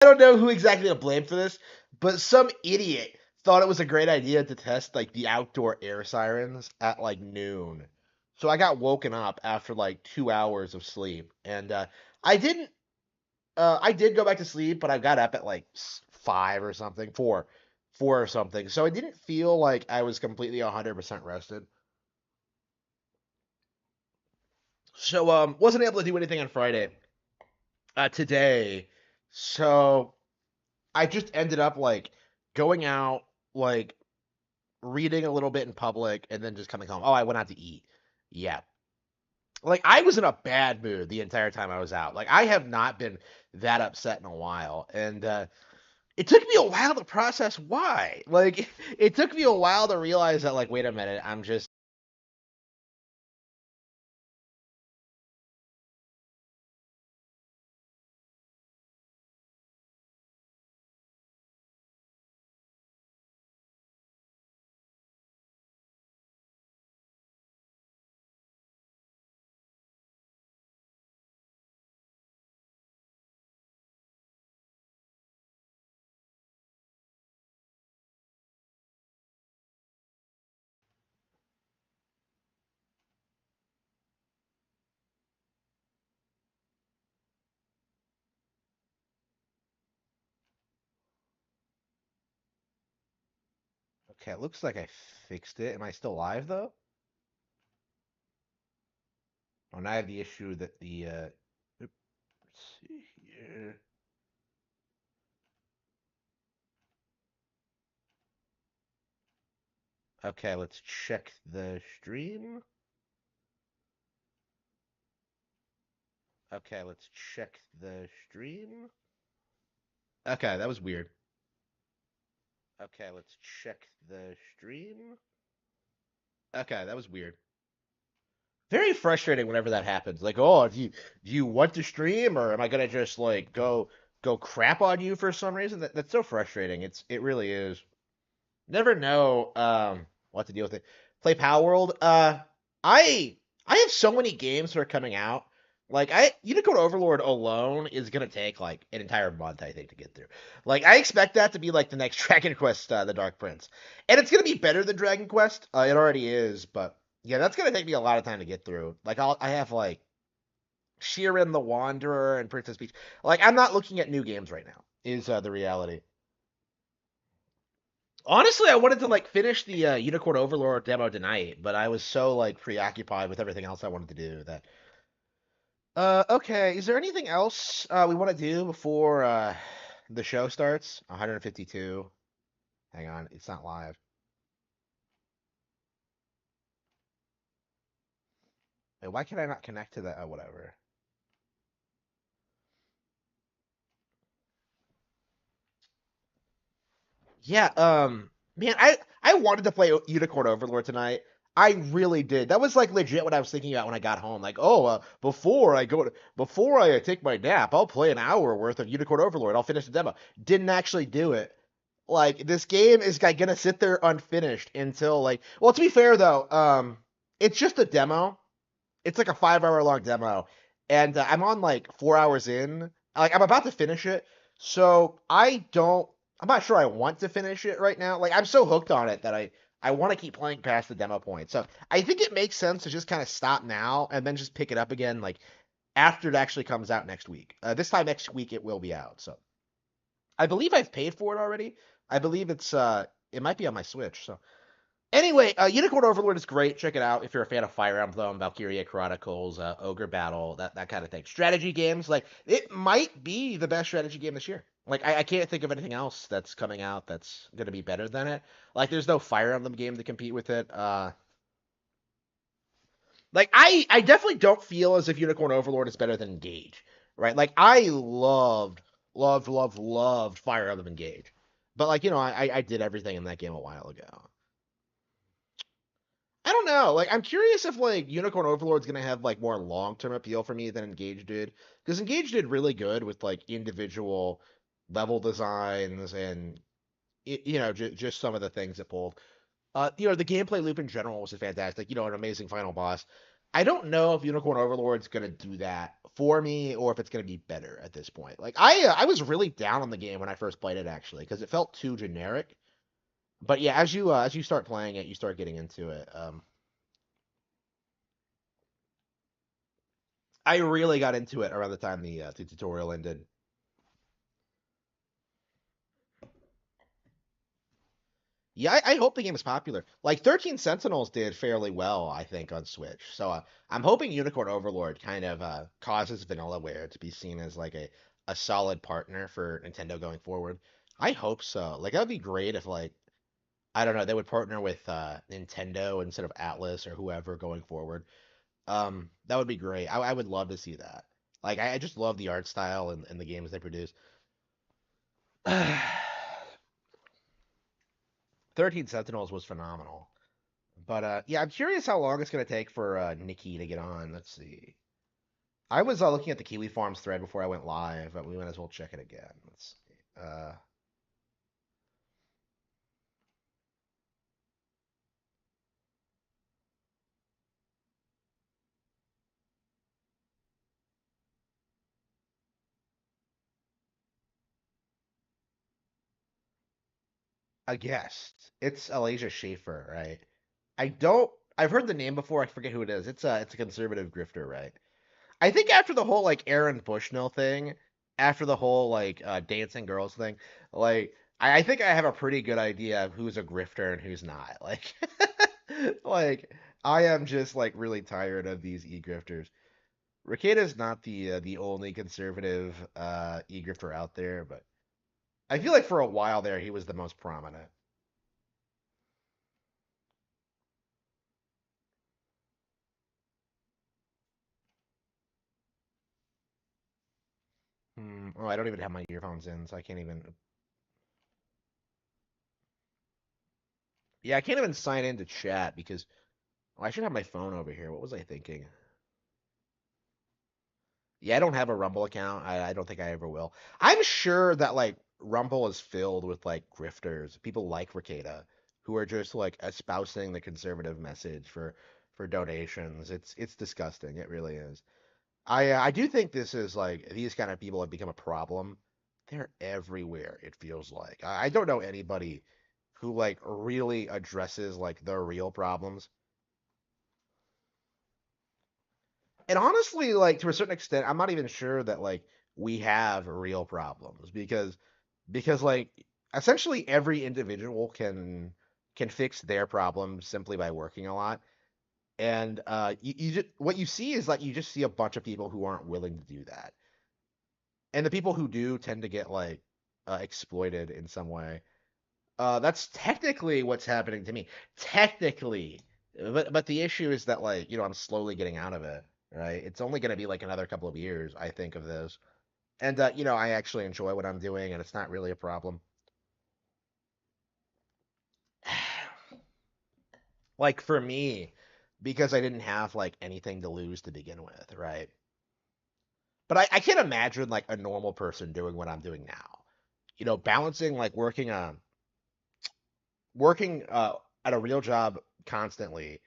I don't know who exactly to blame for this, but some idiot thought it was a great idea to test like the outdoor air sirens at like noon. So I got woken up after like 2 hours of sleep, and I didn't. I did go back to sleep, but I got up at like 5 or something, four or something. So I didn't feel like I was completely 100% rested. So wasn't able to do anything on Friday. Today, so I just ended up like going out, like reading a little bit in public, and then just coming home. Oh, I went out to eat. Yeah. Like I was in a bad mood the entire time I was out. Like I have not been that upset in a while. And it took me a while to process why. Like it took me a while to realize that like wait a minute, I'm just okay, it looks like I fixed it. Am I still live though? Oh, now I have the issue that the let's see here. Okay, let's check the stream. Okay, let's check the stream. Okay, that was weird. Okay, let's check the stream. Okay, that was weird. Very frustrating whenever that happens. Like, oh, do you want to stream or am I gonna just like go crap on you for some reason? That's so frustrating. It really is. Never know what to deal with it. Play Power World. I I have so many games that are coming out. Like Unicorn Overlord alone is gonna take like an entire month, I think, to get through. Like I expect that to be like the next Dragon Quest, the Dark Prince, and it's gonna be better than Dragon Quest. It already is, but yeah, that's gonna take me a lot of time to get through. Like I have like Sheeran the Wanderer and Princess Peach. Like I'm not looking at new games right now. Is the reality. Honestly, I wanted to like finish the Unicorn Overlord demo tonight, but I was so like preoccupied with everything else I wanted to do that. Okay. Is there anything else we want to do before the show starts? 152. Hang on, it's not live. Wait, why can I not connect to that? Oh, whatever. Yeah. Man, I wanted to play Unicorn Overlord tonight. I really did. That was like legit what I was thinking about when I got home. Like, oh, before I take my nap, I'll play an hour worth of Unicorn Overlord. I'll finish the demo. Didn't actually do it. Like this game is like gonna sit there unfinished until like. Well, to be fair though, it's just a demo. It's like a 5 hour long demo, and I'm on like 4 hours in. Like I'm about to finish it, so I don't. I'm not sure I want to finish it right now. Like I'm so hooked on it that I want to keep playing past the demo point. So I think it makes sense to just kind of stop now and then just pick it up again like after it actually comes out next week. This time next week it will be out. So I believe I've paid for it already. I believe it might be on my Switch. So anyway, Unicorn Overlord is great. Check it out if you're a fan of Fire Emblem, Valkyria Chronicles, Ogre Battle, that kind of thing. Strategy games, like it might be the best strategy game this year. Like I can't think of anything else that's coming out that's gonna be better than it. Like there's no Fire Emblem game to compete with it. Like I definitely don't feel as if Unicorn Overlord is better than Engage, right? Like I loved Fire Emblem Engage, but like I did everything in that game a while ago. I don't know. Like, I'm curious if like Unicorn Overlord's gonna have like more long term appeal for me than Engage did, because Engage did really good with like individual level designs and just some of the things it pulled. The gameplay loop in general was fantastic. An amazing final boss. I don't know if Unicorn Overlord's gonna do that for me or if it's gonna be better at this point. Like I was really down on the game when I first played it actually because it felt too generic. But yeah, as you start playing it, you start getting into it. I really got into it around the time the tutorial ended. Yeah, I hope the game is popular. Like 13 Sentinels did fairly well, I think, on Switch. So I'm hoping Unicorn Overlord kind of causes Vanillaware to be seen as like a solid partner for Nintendo going forward. I hope so. Like that would be great if like I don't know they would partner with Nintendo instead of Atlas or whoever going forward. That would be great. I would love to see that. Like I just love the art style and the games they produce. 13 Sentinels was phenomenal. But yeah, I'm curious how long it's gonna take for Nikki to get on. Let's see. I was looking at the Kiwi Farms thread before I went live, but we might as well check it again. Let's see. A guest. It's Alasia Schaefer, right? I don't. I've heard the name before. I forget who it is. It's a conservative grifter, right? I think after the whole like Aaron Bushnell thing, after the whole like dancing girls thing, like I think I have a pretty good idea of who's a grifter and who's not. Like, like I am just like really tired of these e-grifters. Rekieta is not the only conservative e-grifter out there, but I feel like for a while there he was the most prominent. Oh, I don't even have my earphones in, so I can't even. Yeah, I can't even sign into chat because I should have my phone over here. What was I thinking? Yeah, I don't have a Rumble account. I don't think I ever will. I'm sure that like Rumble is filled with like grifters, people like Rekieta, who are just like espousing the conservative message for donations. It's disgusting. It really is. I do think this is like these kind of people have become a problem. They're everywhere, it feels like. I don't know anybody who like really addresses like the real problems. And honestly, like to a certain extent, I'm not even sure that like we have real problems because like essentially every individual can fix their problems simply by working a lot. And you just what you see is like you just see a bunch of people who aren't willing to do that. And the people who do tend to get like exploited in some way. That's technically what's happening to me. Technically, but the issue is that like I'm slowly getting out of it. Right? It's only going to be like another couple of years, I think, of this. And I actually enjoy what I'm doing, and it's not really a problem. Like for me, because I didn't have like anything to lose to begin with, right? But I can't imagine like a normal person doing what I'm doing now. Balancing like working at a real job constantly,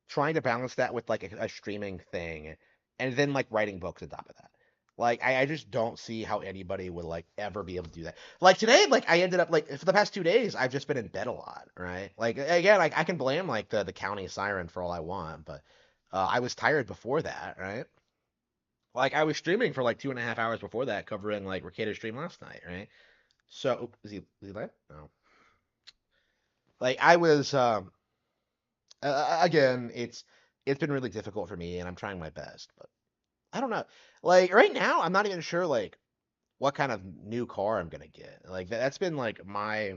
trying to balance that with like a streaming thing, and then like writing books on top of that. Like I just don't see how anybody would like ever be able to do that. Like today, like I ended up like for the past 2 days, I've just been in bed a lot, right? Like again, like I can blame like the county siren for all I want, but I was tired before that, right? Like I was streaming for like 2.5 hours before that, covering like Rekieta's stream last night, right? So is he live? No. Like I was again, it's been really difficult for me, and I'm trying my best, but I don't know. Like right now, I'm not even sure like what kind of new car I'm gonna get. Like that's been like my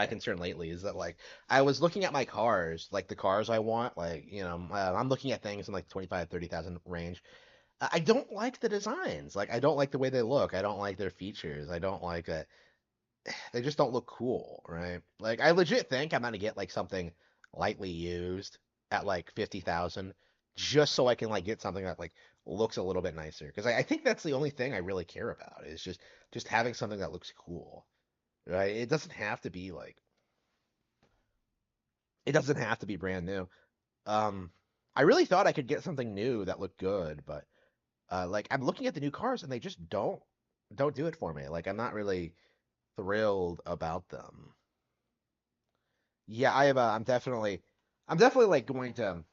concern lately is that like I was looking at my cars, like the cars I want, like I'm looking at things in like 25-30,000 range. I don't like the designs. Like I don't like the way they look. I don't like their features. I don't like that they just don't look cool, right? Like I legit think I'm gonna get like something lightly used at like 50,000 just so I can like get something that like looks a little bit nicer. Because I think that's the only thing I really care about is just having something that looks cool, right? It doesn't have to be like It doesn't have to be brand new. Um, I really thought I could get something new that looked good, but like I'm looking at the new cars and they just don't do it for me. Like I'm not really thrilled about them. Yeah, I'm definitely like going to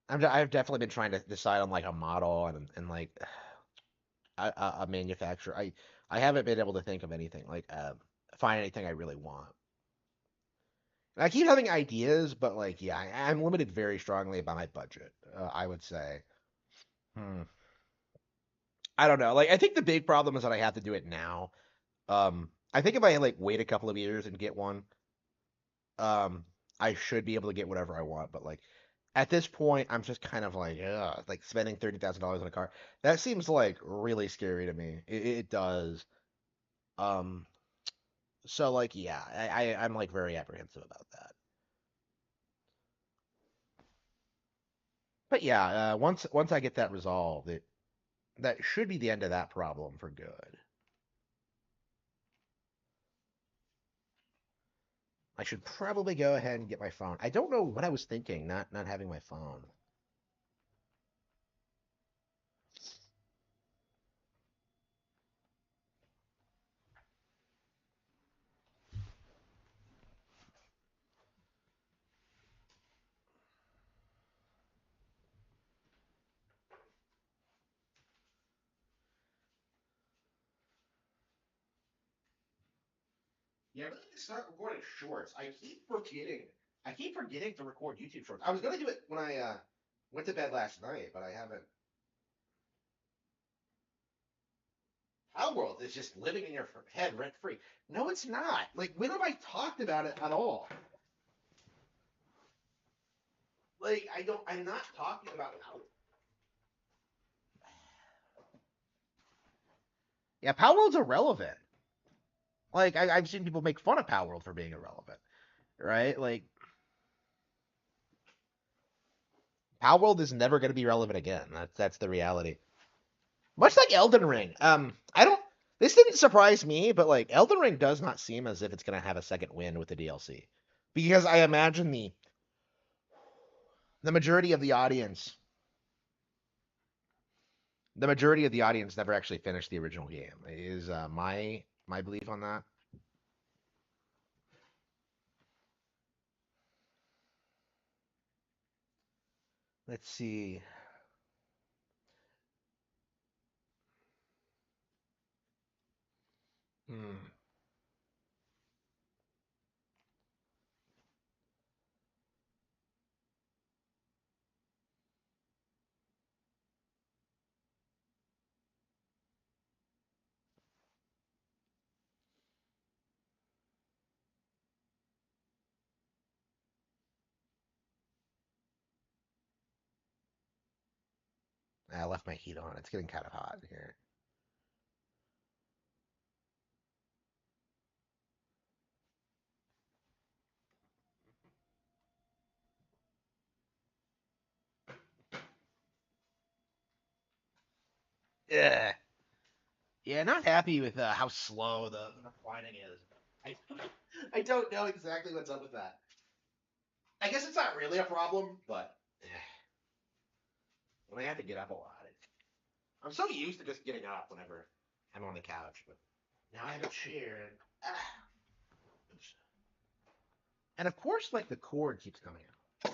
I've definitely been trying to decide on like a model and like a manufacturer. I haven't been able to think of anything like find anything I really want. And I keep having ideas, but like yeah, I'm limited very strongly by my budget. I would say. Hmm. I don't know. Like I think the big problem is that I have to do it now. I think if I like wait a couple of years and get one, um, I should be able to get whatever I want. But like at this point, I'm just kind of like, ugh, like spending $30,000 on a car. That seems like really scary to me. It does. Um, so like, yeah, I'm like very apprehensive about that. But yeah, once I get that resolved, it that should be the end of that problem for good. I should probably go ahead and get my phone. I don't know what I was thinking, not having my phone. Yeah, I really need to start recording shorts. I keep forgetting to record YouTube shorts. I was gonna do it when I went to bed last night, but I haven't. Our world is just living in your head rent free. No, it's not. Like, when have I talked about it at all? Like, I don't. I'm not talking about how. Yeah, Power World's irrelevant. Like, I've seen people make fun of Power World for being irrelevant, right? Like, Power World is never going to be relevant again. That's the reality. Much like Elden Ring. I don't. This didn't surprise me, but like Elden Ring does not seem as if it's going to have a second win with the DLC, because I imagine the majority of the audience, the majority of the audience never actually finished the original game. Is my belief on that. Let's see. Hmm. I left my heat on. It's getting kind of hot here. Yeah. Yeah, not happy with how slow the reclining is. I I don't know exactly what's up with that. I guess it's not really a problem, but when I have to get up a lot, I'm so used to just getting up whenever I'm on the couch, but now I have a chair and of course, like the cord keeps coming out.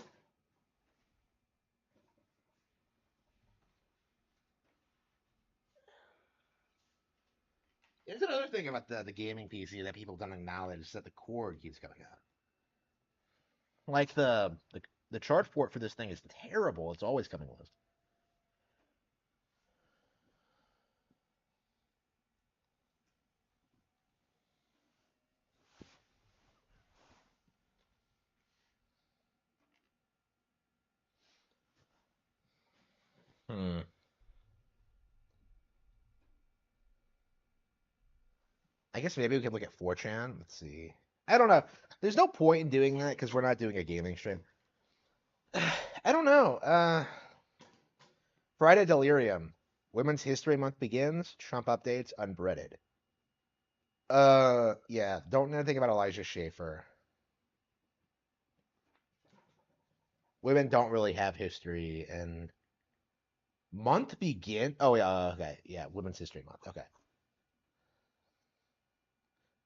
There's another thing about the gaming PC that people don't acknowledge is that the cord keeps coming out. Like the charge port for this thing is terrible. It's always coming loose. Hmm. I guess maybe we could look at 4chan. Let's see. I don't know. There's no point in doing that because we're not doing a gaming stream. I don't know. Friday Delirium. Women's History Month begins. Trump updates unbreaded. Yeah. Don't know anything about Elijah Schaefer. women don't really have history, and month begin. Oh yeah, okay, yeah, Women's History Month. Okay,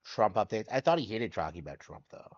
Trump updates. I thought he hated talking about Trump though.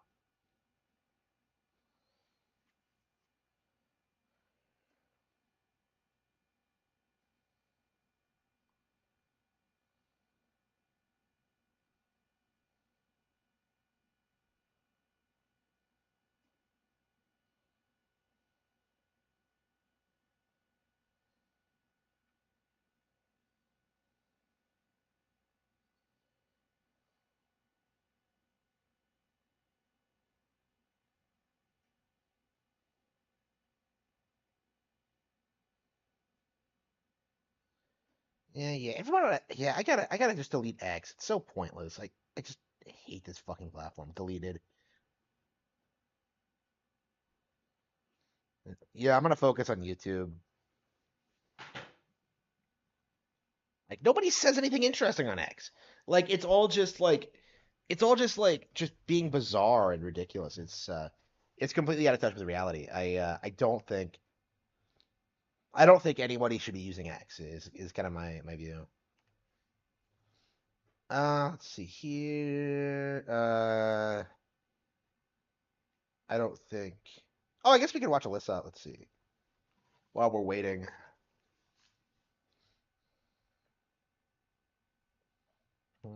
Yeah, yeah. Everyone, yeah. I gotta just delete X. It's so pointless. Like, I just hate this fucking platform. Deleted. Yeah, I'm gonna focus on YouTube. Like, nobody says anything interesting on X. Like, it's all just like just being bizarre and ridiculous. It's completely out of touch with reality. I don't think anybody should be using X. Is kind of my view. Let's see here. I don't think. Oh, I guess we can watch Alyssa. Let's see. While we're waiting. Hmm.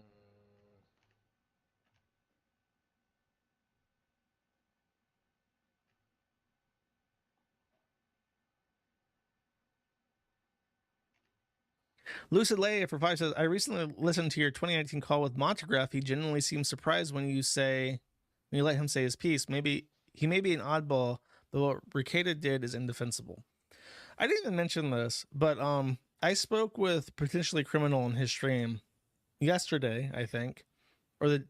Lucid Leia for 5 says, I recently listened to your 2019 call with Montegraph. He genuinely seems surprised when you let him say his piece. Maybe he may be an oddball, but what Rekieta did is indefensible. I didn't even mention this, but I spoke with potentially criminal in his stream yesterday, I think, or the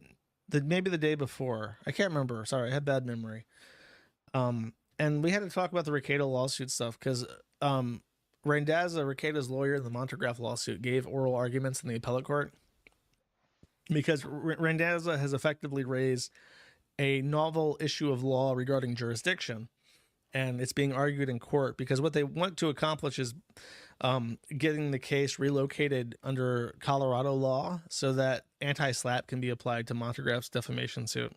maybe the day before. I can't remember. Sorry, I have bad memory. And we had to talk about the Rekieta lawsuit stuff because Randazza, Rekieta's lawyer in the Montegraph lawsuit, gave oral arguments in the appellate court because Randazza has effectively raised a novel issue of law regarding jurisdiction, and it's being argued in court because what they want to accomplish is getting the case relocated under Colorado law so that anti-SLAPP can be applied to Montegraph's defamation suit.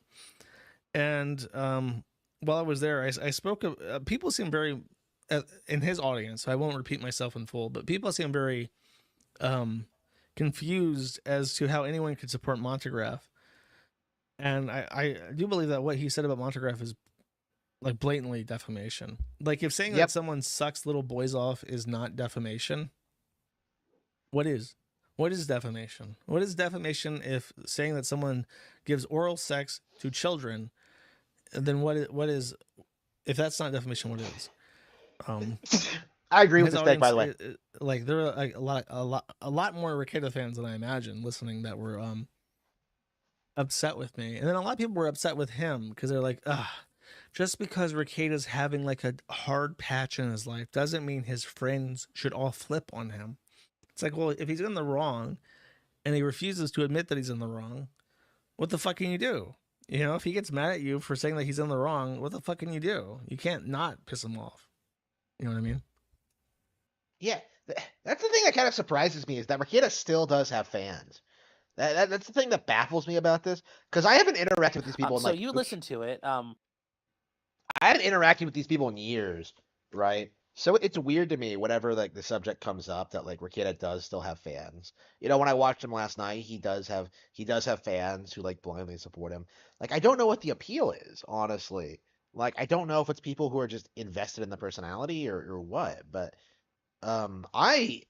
And while I was there, I spoke of people seem very in his audience. So I won't repeat myself in full, but people seem very um, confused as to how anyone could support Montegraph. And I do believe that what he said about Montegraph is like blatantly defamation. Like if saying that Yep. someone sucks little boys off is not defamation, what is? What is defamation? What is defamation if saying that someone gives oral sex to children? Then what is if that's not defamation? What is? Um, I agree with his this take, by audience, the way. like there are like a lot more Rekieta fans than I imagined listening that were upset with me, and then a lot of people were upset with him because they're like, ah, just because Rekieta's having like a hard patch in his life doesn't mean his friends should all flip on him. It's like, well, if he's in the wrong and he refuses to admit that he's in the wrong, what the fuck can you do? You know, if he gets mad at you for saying that he's in the wrong, what the fuck can you do? You can't not piss him off. You know what I mean? Yeah, that's the thing that kind of surprises me is that Rekieta still does have fans. That's the thing that baffles me about this because I haven't interacted with these people in So like you listen to it. I haven't interacted with these people in years, right? So it's weird to me whenever like the subject comes up that like Rekieta does still have fans. You know, when I watched him last night, he does have fans who like blindly support him. Like I don't know what the appeal is, honestly. Like I don't know if it's people who are just invested in the personality or what, but I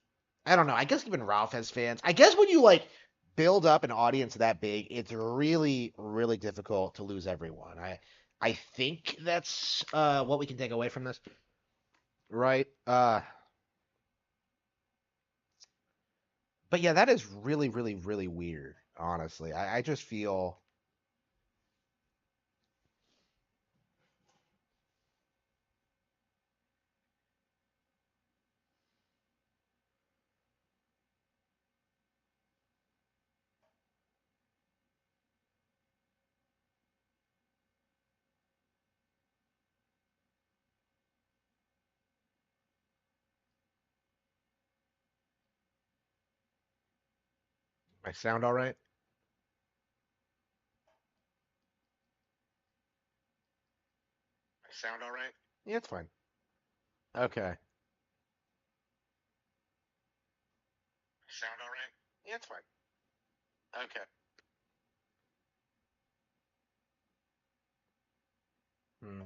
don't know. I guess even Ralph has fans. I guess when you like build up an audience that big, it's really, really difficult to lose everyone. I think that's what we can take away from this, right? But yeah, that is really, really, really weird, honestly. I just feel I sound all right? I sound all right? Yeah, it's fine. Okay. Sound all right? Yeah, it's fine. Okay. Hmm.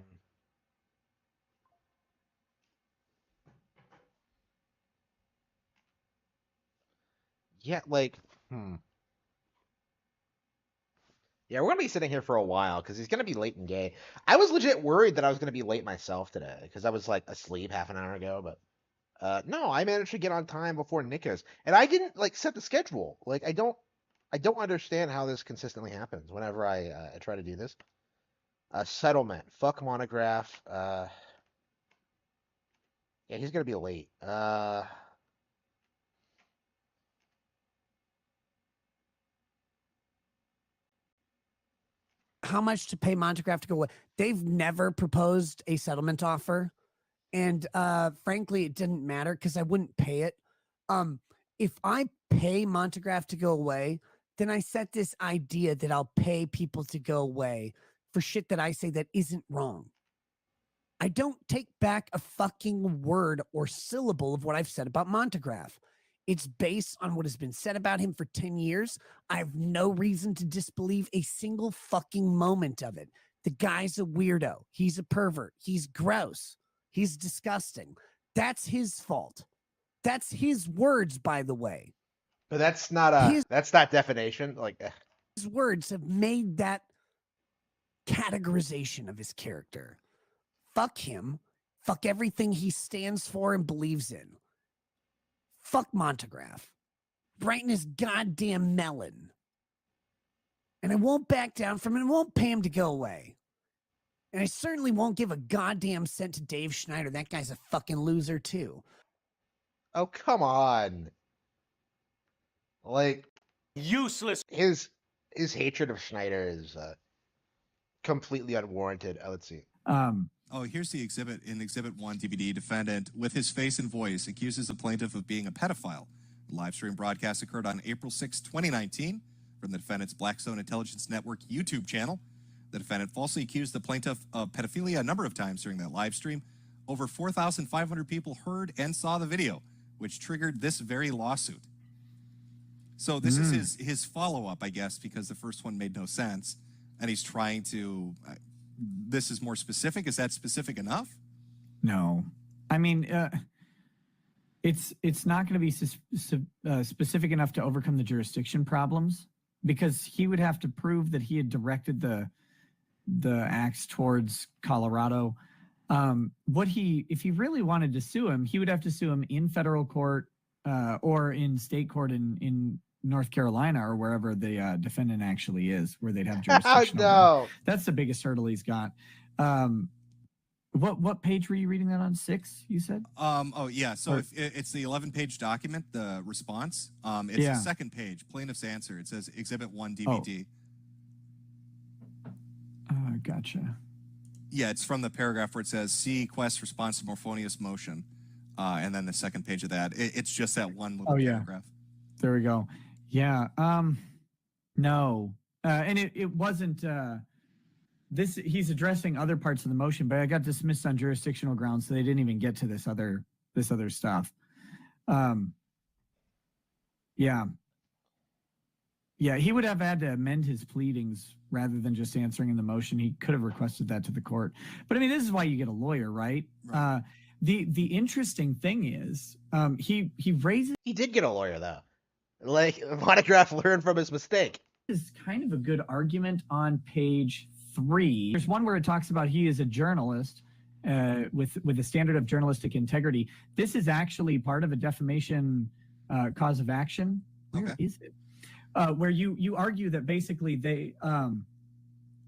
Yeah, like, hmm. Yeah, we're gonna be sitting here for a while because he's gonna be late and gay. I was legit worried that I was gonna be late myself today because I was like asleep half an hour ago, but no, I managed to get on time before Nick is, and I didn't like set the schedule. Like, I don't understand how this consistently happens whenever I try to do this. Settlement, fuck monograph. Yeah, he's gonna be late. How much to pay Montegraph to go away? They've never proposed a settlement offer, and frankly, it didn't matter because I wouldn't pay it. If I pay Montegraph to go away, then I set this idea that I'll pay people to go away for shit that I say that isn't wrong. I don't take back a fucking word or syllable of what I've said about Montegraph. It's based on what has been said about him for 10 years. I have no reason to disbelieve a single fucking moment of it. The guy's a weirdo. He's a pervert. He's gross. He's disgusting. That's his fault. That's his words, by the way. but that's not that's not definition. Like, His words have made that categorization of his character. Fuck him. Fuck everything he stands for and believes in. Fuck Montegraph. Right in his goddamn melon. And I won't back down from it. I won't pay him to go away. And I certainly won't give a goddamn cent to Dave Schneider. That guy's a fucking loser, too. oh come on. Like, Useless. his hatred of Schneider is completely unwarranted. Let's see. Oh, here's the exhibit. In Exhibit 1 DVD, defendant, with his face and voice, accuses the plaintiff of being a pedophile. The live stream broadcast occurred on April 6, 2019, from the defendant's Blackstone Intelligence Network YouTube channel. The defendant falsely accused the plaintiff of pedophilia a number of times during that live stream. Over 4,500 people heard and saw the video, which triggered this very lawsuit. So this is his follow-up, I guess, because the first one made no sense, and he's trying to... this is more specific. Is that specific enough? No, I mean, it's not going to be specific enough to overcome the jurisdiction problems, because he would have to prove that he had directed the acts towards Colorado. If he really wanted to sue him, he would have to sue him in federal court or in state court in North Carolina or wherever the defendant actually is, where they'd have jurisdiction. No. That's the biggest hurdle he's got. What page were you reading that on? 6, you said? Oh, yeah. So if it's the 11-page document, the response. It's the second page, plaintiff's answer. It says Exhibit 1 DVD. Gotcha. Yeah, it's from the paragraph where it says, see Quest response to Morphonius motion. And then the second page of that. It's just that one little paragraph. There we go. Yeah. No. And it wasn't... he's addressing other parts of the motion, but I got dismissed on jurisdictional grounds, so they didn't even get to this other stuff. Yeah. Yeah, he would have had to amend his pleadings rather than just answering in the motion. He could have requested that to the court. But I mean, this is why you get a lawyer, right? The interesting thing is, he raises... He did get a lawyer, though. Like, Monograph learned from his mistake. Is kind of a good argument on page 3. There's one where it talks about he is a journalist with a standard of journalistic integrity. This is actually part of a defamation cause of action. Where is it? Where you argue that basically they...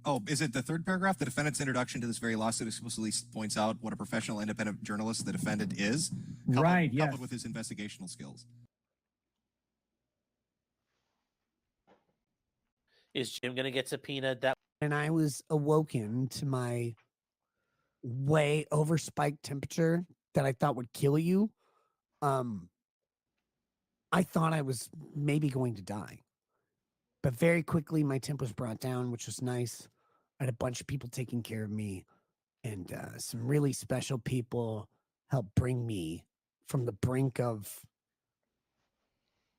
Oh, is it the third paragraph? The defendant's introduction to this very lawsuit explicitly points out what a professional independent journalist the defendant is. Coupled with his investigational skills. Is Jim going to get subpoenaed? That and I was awoken to my way over spiked temperature that I thought would kill you. I thought I was maybe going to die. But very quickly, my temp was brought down, which was nice. I had a bunch of people taking care of me, and some really special people helped bring me from the brink of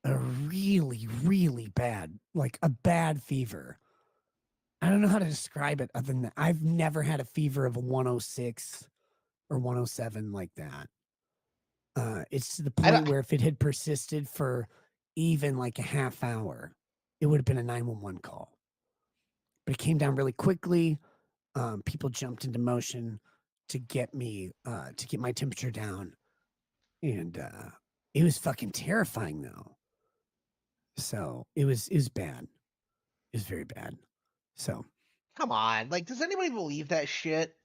a really, really bad, like a bad fever. I don't know how to describe it other than that. I've never had a fever of a 106 or 107 like that. It's to the point where if it had persisted for even like a half hour, it would have been a 911 call. But it came down really quickly. People jumped into motion to get me, to get my temperature down. And it was fucking terrifying though. So it was bad. It was very bad. So Come on, like, does anybody believe that shit?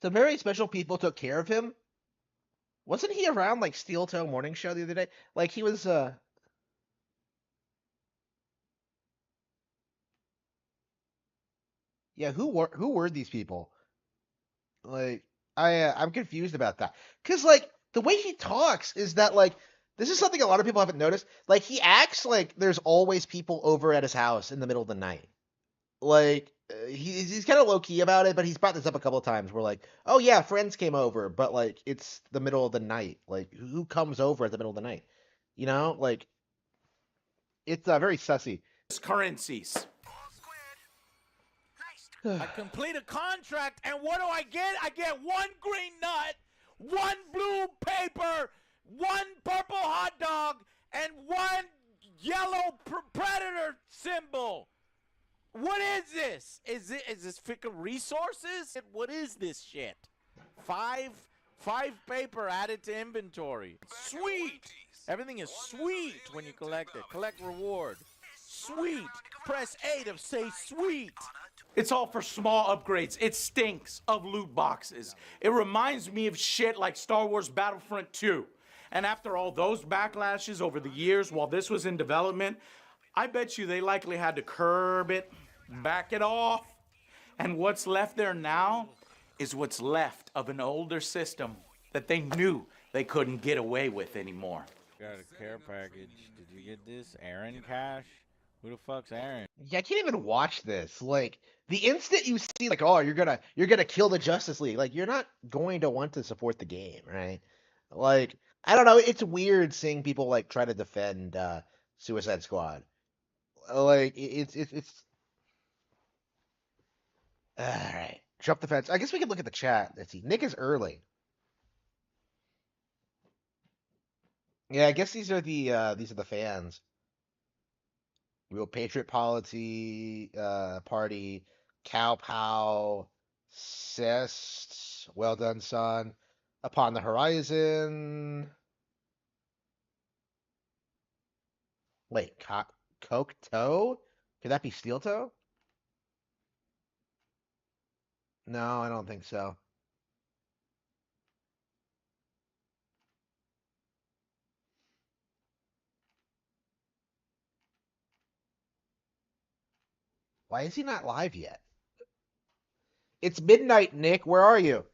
So very special people took care of him. Wasn't he around like Steel Toe Morning Show the other day? Like he was yeah, who were these people? Like I'm confused about that. Cuz like the way he talks is that like this is something a lot of people haven't noticed. Like he acts like there's always people over at his house in the middle of the night. Like he's kind of low key about it, but he's brought this up a couple of times. Where like, oh yeah, friends came over, but like it's the middle of the night. Like who comes over at the middle of the night? You know, like it's very sussy. Currencies. I complete a contract, and what do I get? I get one green nut, one blue paper, one purple hot dog, and one yellow predator symbol. What is this? Is this freaking resources? What is this shit? Five paper added to inventory. Sweet. Everything is sweet when you collect it. Collect reward. Sweet. Press A to say sweet. It's all for small upgrades. It stinks of loot boxes. It reminds me of shit like Star Wars Battlefront 2. And after all those backlashes over the years while this was in development, I bet you they likely had to curb it, back it off. And what's left there now is what's left of an older system that they knew they couldn't get away with anymore. Got a care package. Did you get this? Aaron Cash? Who the fuck's Aaron? Yeah, I can't even watch this. Like the instant you see like, oh, you're gonna kill the Justice League, like you're not going to want to support the game, right? Like I don't know, it's weird seeing people like try to defend Suicide Squad. Like it's all right. Jump the fence. I guess we could look at the chat. Let's see. Nick is early. Yeah, I guess these are the fans. Real Patriot Policy Party, Cow Pow, Cest, well done, son. Upon the Horizon. Wait, Coke Toe? Could that be Steel Toe? No, I don't think so. Why is he not live yet? It's midnight, Nick. Where are you?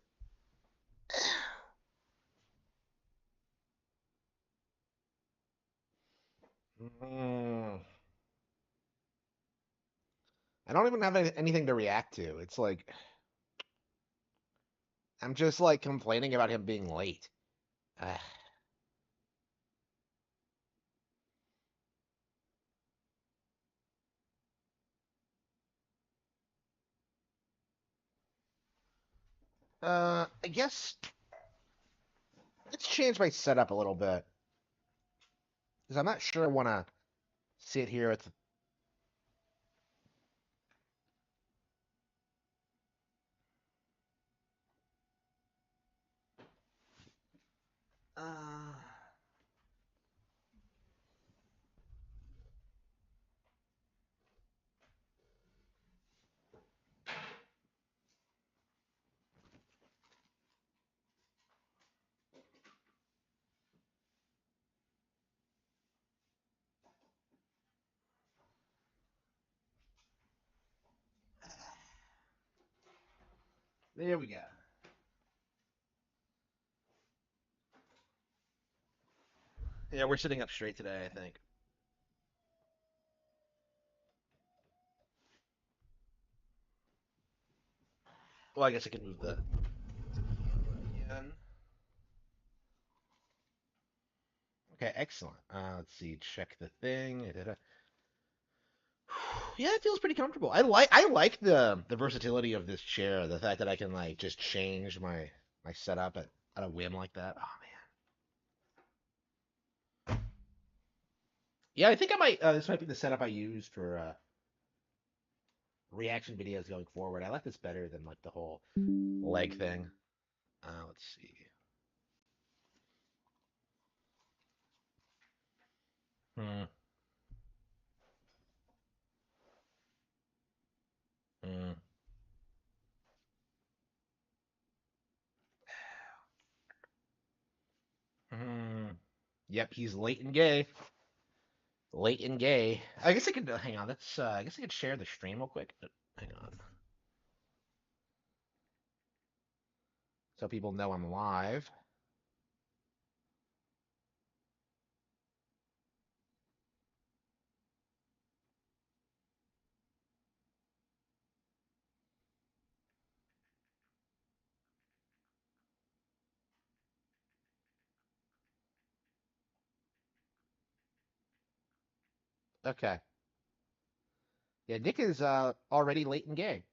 Mm. I don't even have anything to react to. It's like I'm just like complaining about him being late. Ugh. I guess let's change my setup a little bit because I'm not sure I want to sit here at the. There we go. Yeah, we're sitting up straight today, I think. Well, I guess I can move the again. Okay, excellent. Let's see. Check the thing. Yeah, it feels pretty comfortable. I like the versatility of this chair. The fact that I can like just change my setup at a whim like that. Oh man. Yeah, I think I might. This might be the setup I use for reaction videos going forward. I like this better than like the whole leg thing. Let's see. Hmm. Hmm. Hmm. Yep, he's late and gay. Late and gay. I guess I could hang on. That's I guess I could share the stream real quick. Hang on, so people know I'm live. Okay. Yeah, Nick is already late and gay.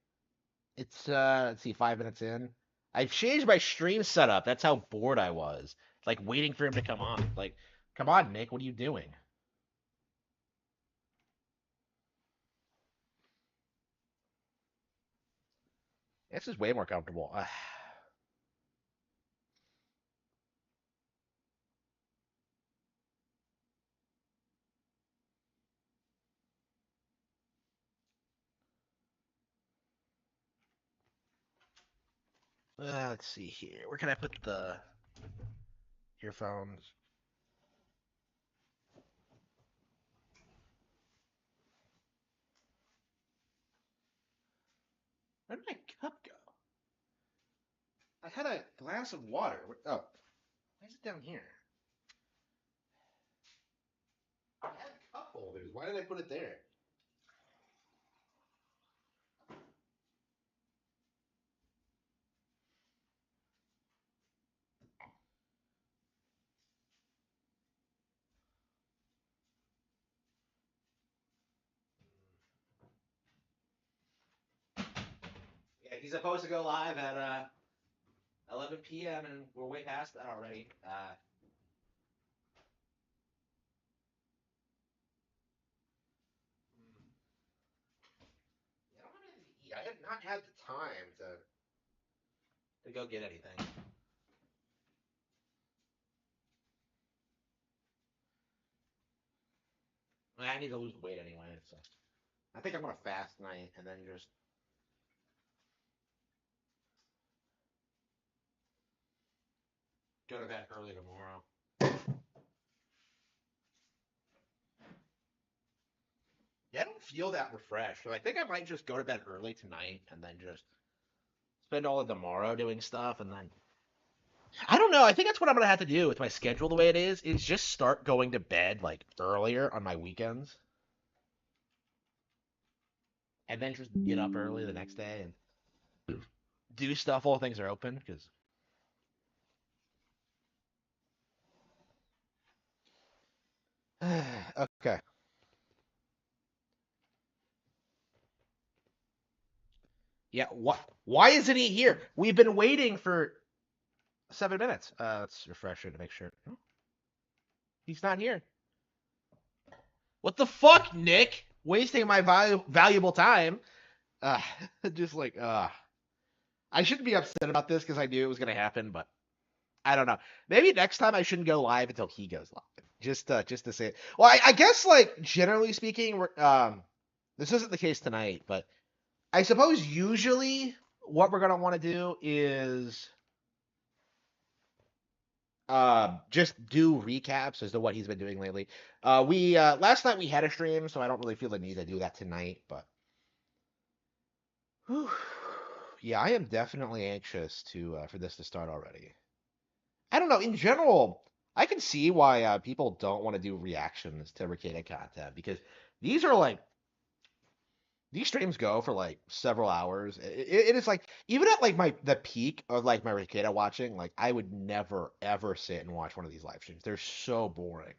It's let's see, 5 minutes in. I've changed my stream setup. That's how bored I was. Like waiting for him to come on. Like, come on, Nick, what are you doing? This is way more comfortable. Let's see here. Where can I put the earphones? Where did my cup go? I had a glass of water. Oh, why is it down here? I had cup holders. Why did I put it there? Yeah, he's supposed to go live at 11 p.m. and we're way past that already. Yeah, I don't have anything to eat. I have not had the time to go get anything. I need to lose weight anyway, so I think I'm gonna fast tonight and then just go to bed early tomorrow. Yeah, I don't feel that refreshed, so I think I might just go to bed early tonight and then just spend all of tomorrow doing stuff and then I don't know. I think that's what I'm gonna have to do with my schedule the way it is just start going to bed like earlier on my weekends and then just get up early the next day and do stuff while things are open because okay. Yeah, why isn't he here? We've been waiting for 7 minutes. Let's refresh it to make sure. No, he's not here. What the fuck, Nick? Wasting my valuable time. Uh, just like I shouldn't be upset about this because I knew it was gonna happen, but I don't know. Maybe next time I shouldn't go live until he goes live. Just to say it. Well, I guess like generally speaking, this isn't the case tonight, but I suppose usually what we're gonna want to do is just do recaps as to what he's been doing lately. We last night we had a stream, so I don't really feel the need to do that tonight, but whew, yeah, I am definitely anxious to for this to start already. I don't know. In general, I can see why people don't want to do reactions to Rekieta content because these are like these streams go for like several hours. It is like even at like the peak of like my Rekieta watching, like I would never ever sit and watch one of these live streams. They're so boring.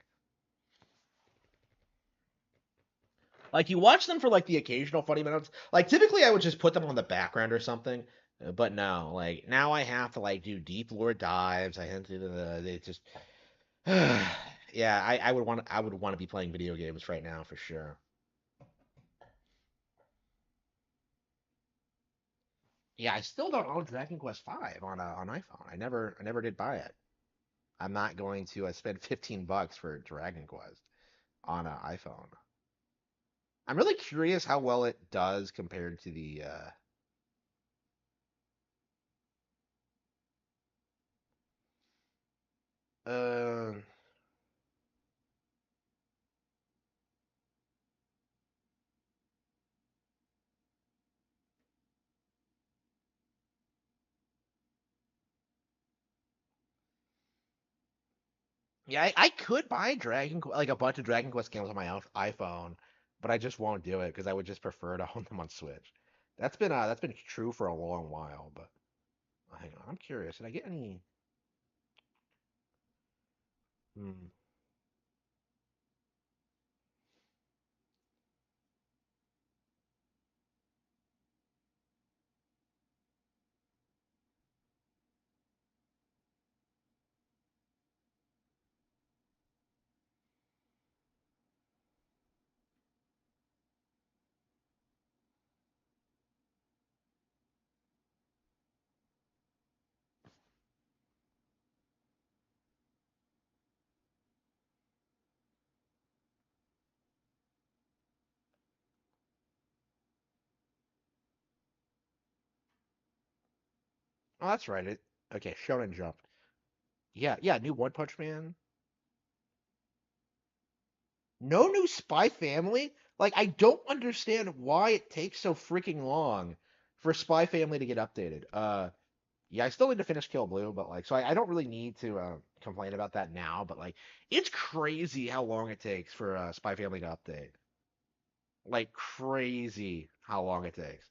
Like you watch them for like the occasional funny minutes. Like typically I would just put them on the background or something. But no, like now I have to like do deep lore dives. I have to they just yeah, I would want to be playing video games right now for sure. Yeah, I still don't own Dragon Quest V on iPhone. I never did buy it. I'm not going to spend $15 for Dragon Quest on an iPhone. I'm really curious how well it does compared to the uh yeah, I could buy like a bunch of Dragon Quest games on my iPhone, but I just won't do it because I would just prefer to own them on Switch. That's been true for a long while, but hang on, I'm curious. Did I get any? Hmm. Oh, that's right. Okay, Shonen Jump. Yeah, yeah, new One Punch Man. No new Spy Family? Like, I don't understand why it takes so freaking long for Spy Family to get updated. Yeah, I still need to finish Kill Blue, but like, so I don't really need to complain about that now. But like, it's crazy how long it takes for Spy Family to update. Like, crazy how long it takes.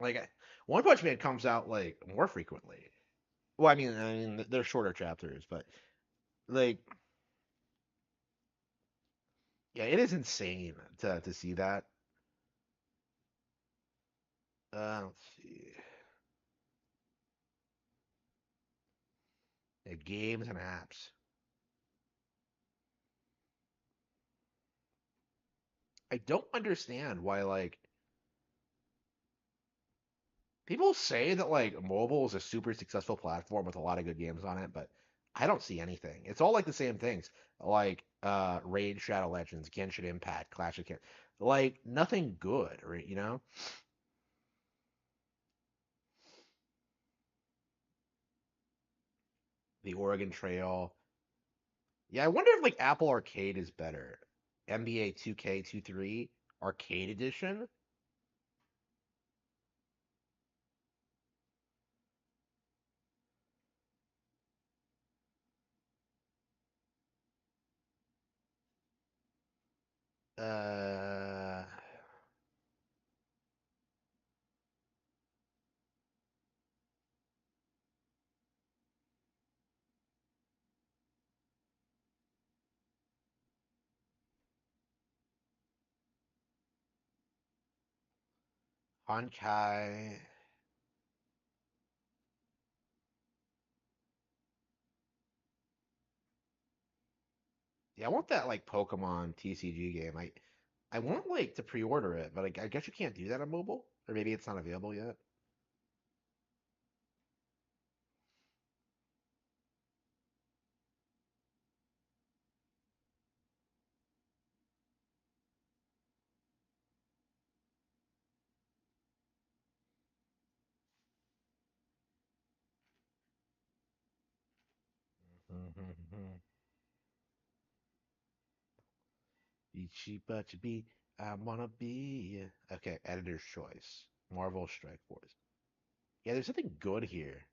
Like, One Punch Man comes out like more frequently. Well, I mean, they're shorter chapters, but like, yeah, it is insane to see that. Let's see. Yeah, games and apps. I don't understand why like people say that like mobile is a super successful platform with a lot of good games on it, but I don't see anything. It's all like the same things. Like Raid Shadow Legends, Genshin Impact, Clash of Clans. Like nothing good, right, you know? The Oregon Trail. Yeah, I wonder if like Apple Arcade is better. NBA 2K23 Arcade Edition? Uh Honkai. Yeah, I want that like Pokemon TCG game. I want like to pre-order it, but I guess you can't do that on mobile, or maybe it's not available yet. Ichi Bachi B, I wanna be. Okay, editor's choice. Marvel Strike Force. Yeah, there's something good here.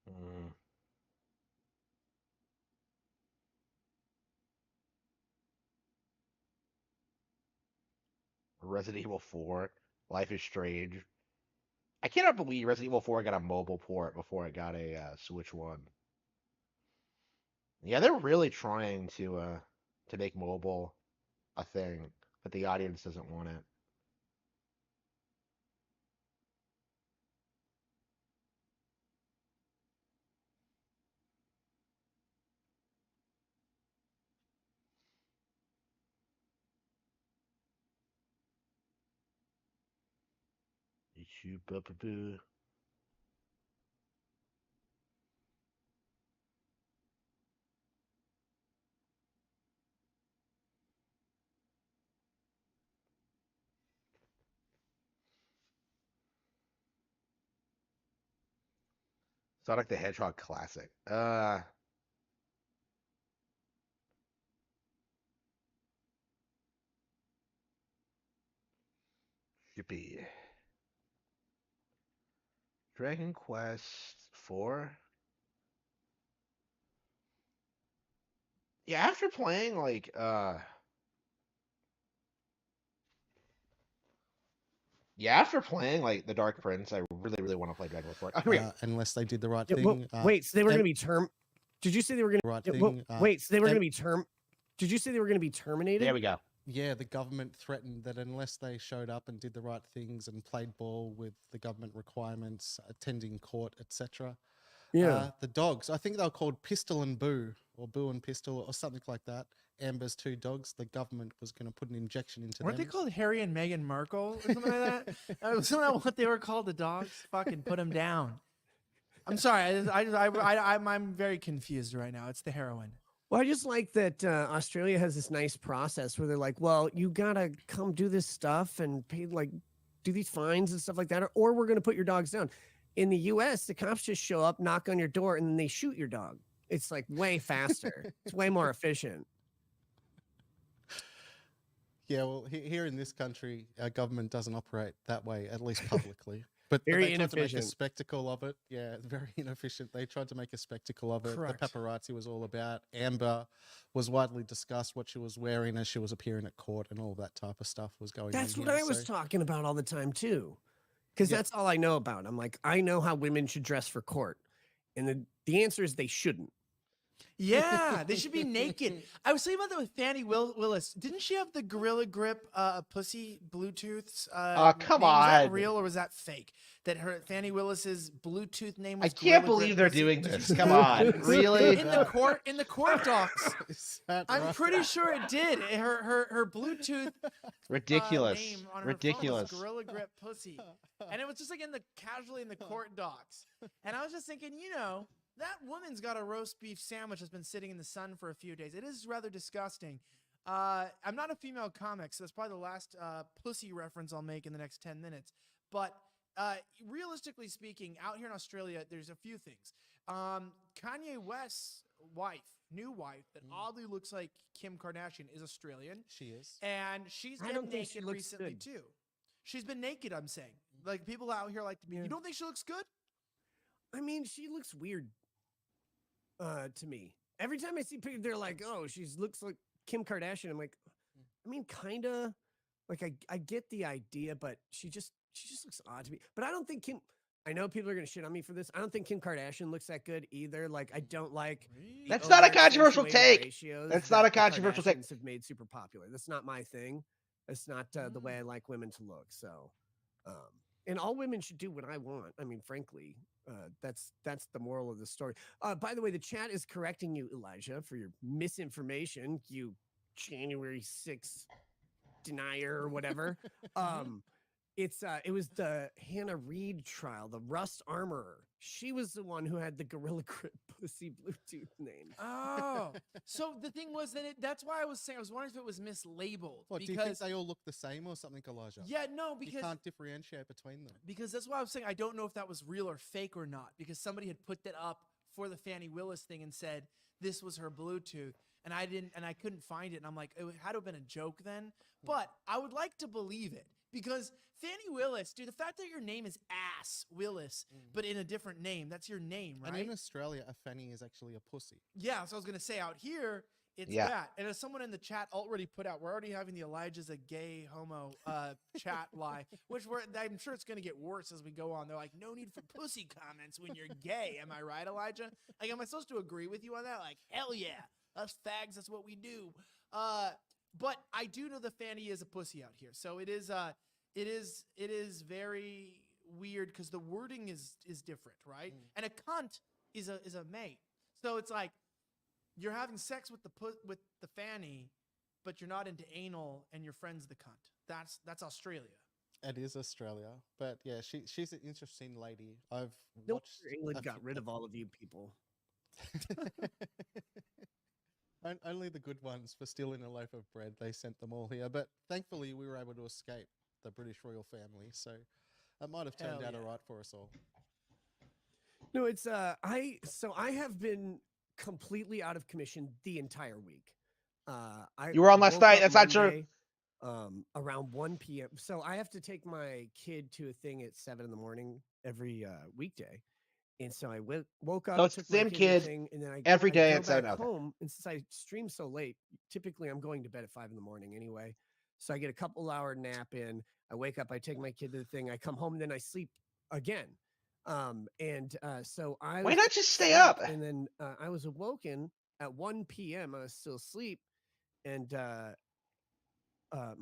Mm. Resident Evil 4, Life is Strange. I cannot believe Resident Evil 4 got a mobile port before it got a Switch One. Yeah, they're really trying to make mobile a thing, but the audience doesn't want it. Ichi-ba-ba-boo. Sonic the Hedgehog classic. Shippy. Dragon Quest 4. Yeah, after playing after playing like The Dark Prince, I really want to play Dragon Quest 4. Oh, here we go. Unless they did the right Yeah, thing. wait, so they were and- going to be term. Did you say they were going right to? thing. Wait, so they were and- going to be term. Did you say they were going to be terminated? There we go. Yeah, the government threatened that unless they showed up and did the right things and played ball with the government requirements, attending court, etc. Yeah. The dogs, I think they were called Pistol and Boo, or Boo and Pistol, or something like that. Amber's two dogs. The government was going to put an injection into Weren't them. they called Harry and Meghan Markle or something like that? Wasn't that what they were called? The dogs? Fucking put them down. I'm sorry. I'm very confused right now. It's the heroin. Well, I just like that Australia has this nice process where they're like, well, you gotta come do this stuff and pay do these fines and stuff like that, or we're gonna put your dogs down. In the U.S., the cops just show up, knock on your door, and then they shoot your dog. It's like way faster. It's way more efficient. Yeah, well, here in this country, our government doesn't operate that way, at least publicly. But Very they tried to make a inefficient. spectacle of it. Yeah, very inefficient. They tried to make a spectacle of it. Correct. The paparazzi was all about. Amber was widely discussed what she was wearing as she was appearing at court, and all that type of stuff was going That's on. what here, I was so- talking about all the time too, because Yeah. that's all I know about. I'm like, I know how women should dress for court, and the answer is they shouldn't. Yeah, they should be naked. I was thinking about that with Fannie Willis. Didn't she have the Gorilla Grip pussy Bluetooths? Come name? Was that on. real or was that fake? That her Fannie Willis's Bluetooth name I was can't Gorilla believe Grip they're Pussy? doing Did you this. see Come that? on. Really? in the court docs. Is that I'm right? pretty sure it did. Her Bluetooth Ridiculous. name on her Ridiculous. phone was Gorilla Grip Pussy, and it was just like casually in the court docs. And I was just thinking, that woman's got a roast beef sandwich that's been sitting in the sun for a few days. It is rather disgusting. I'm not a female comic, so that's probably the last pussy reference I'll make in the next 10 minutes. But realistically speaking, out here in Australia, there's a few things. Kanye West's new wife, that oddly looks like Kim Kardashian, is Australian. She is. And she's I been don't think she naked looks recently, good. too. She's been naked, I'm saying. Like, people out here like to be. Yeah. You don't think she looks good? I mean, she looks weird to me. Every time I see pictures, they're like, "Oh, she looks like Kim Kardashian." I'm like, I mean, kind of. Like, I get the idea, but she just looks odd to me. But I don't think Kim. I know people are gonna shit on me for this. I don't think Kim Kardashian looks that good either. Like, I don't like. the That's not a over controversial accentuated take. ratios That's that not a the controversial take. Kardashians have made super popular. That's not my thing. That's not the way I like women to look. So, and all women should do what I want. I mean, frankly, that's the moral of the story. By the way, the chat is correcting you, Elijah, for your misinformation. You January 6th denier or whatever. It was the Hannah Reid trial, the Rust Armorer She was the one who had the Gorilla Grip pussy Bluetooth name. Oh, so the thing was that that's why I was saying I was wondering if it was mislabeled. What, do you think they all look the same or something, Elijah? Yeah, no, you because can't differentiate between them. Because that's why I was saying I don't know if that was real or fake or not. Because somebody had put that up for the Fannie Willis thing and said this was her Bluetooth, and I couldn't find it, and I'm like, it had to have been a joke then. But I would like to believe it because Fannie Willis, dude, the fact that your name is Ass Willis, but in a different name, that's your name, right? And in Australia, a fanny is actually a pussy. Yeah, so I was gonna say out here it's Yeah. that. And as someone in the chat already put out, we're already having the Elijah's a gay homo chat lie, which I'm sure it's gonna get worse as we go on. They're like, no need for pussy comments when you're gay. Am I right, Elijah? Like, am I supposed to agree with you on that? Like, hell yeah, us fags, that's what we do. But I do know the fanny is a pussy out here, so it is very weird because the wording is different, right? And a cunt is a mate, so it's like you're having sex with the fanny, but you're not into anal, and your friend's the cunt. That's Australia. It is Australia, but yeah, she's an interesting lady. I've No watched. wonder England got rid of all of you people. Only the good ones for stealing a loaf of bread. They sent them all here, but thankfully we were able to escape the British royal family, so it might have turned out all right for us all. No, it's I have been completely out of commission the entire week. You were on last woke night. up That's not true. Monday, around 1 p.m. So I have to take my kid to a thing at 7 in the morning every weekday. And so I woke up, So it's took the same my kid to kid the thing, and then every I day go at 7. back Okay. home. And since I stream so late, typically I'm going to bed at 5 in the morning anyway. So I get a couple hour nap in. I wake up, I take my kid to the thing, I come home, and then I sleep again. So I Why not just stay slept, up? and then I was awoken at 1 p.m. I was still asleep, and my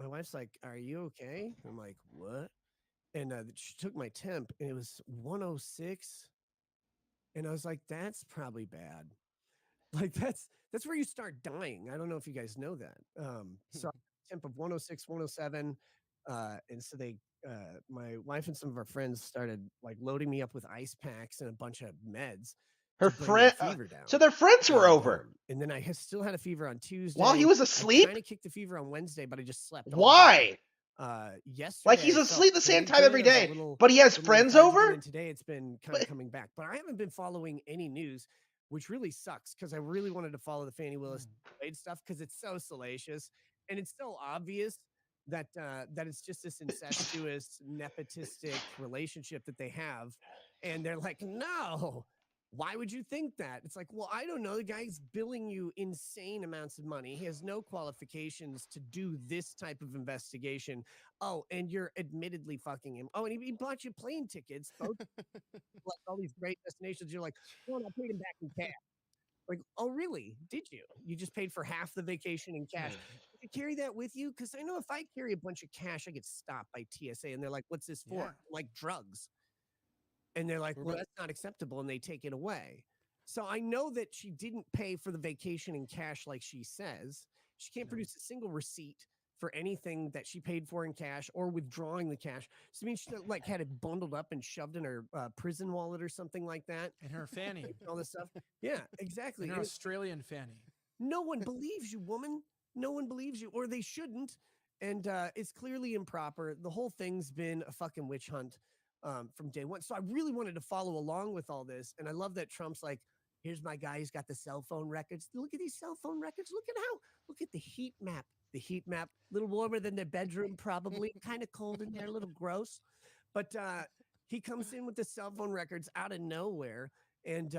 wife's like, "Are you okay?" I'm like, "What?" And she took my temp, and it was 106, and I was like, "That's probably bad." Like that's where you start dying. I don't know if you guys know that. So I had a temp of 106, 107, and so my wife and some of our friends started like loading me up with ice packs and a bunch of meds Her to bring my friend. fever down. So their friends were over And then I still had a fever on Tuesday. while he was I asleep. kind of kicked the fever on Wednesday, but I just slept. all day. Why? Yesterday, Like he's I asleep felt the same pretty time every good. I was a day, little- but he has little friends lethargic, and over. then today it's been kind of coming back, but I haven't been following any news, which really sucks because I really wanted to follow the Fannie Willis Wade stuff because it's so salacious and it's so obvious that it's just this incestuous, nepotistic relationship that they have, and they're like, no. Why would you think that? It's like, well, I don't know. The guy's billing you insane amounts of money. He has no qualifications to do this type of investigation. Oh, and you're admittedly fucking him. Oh, and he bought you plane tickets, both like all these great destinations. You're like, well, I paid him back in cash. Like, oh, really? Did you? You just paid for half the vacation in cash. Did you carry that with you? Because I know if I carry a bunch of cash, I get stopped by TSA, and they're like, "What's this for?" Yeah. I'm like, drugs. And they're like, well, that's not acceptable. And they take it away. So I know that she didn't pay for the vacation in cash like she says. She can't produce a single receipt for anything that she paid for in cash or withdrawing the cash. So I mean, she like had it bundled up and shoved in her prison wallet or something like that. And her fanny. All this stuff. Yeah, exactly. And her Australian fanny. No one believes you, woman. No one believes you, or they shouldn't. And it's clearly improper. The whole thing's been a fucking witch hunt. From day one. So I really wanted to follow along with all this. And I love that Trump's like, here's my guy. He's got the cell phone records. Look at these cell phone records. Look at the heat map. The heat map, a little warmer than their bedroom, probably kind of cold in there, a little gross. But he comes in with the cell phone records out of nowhere and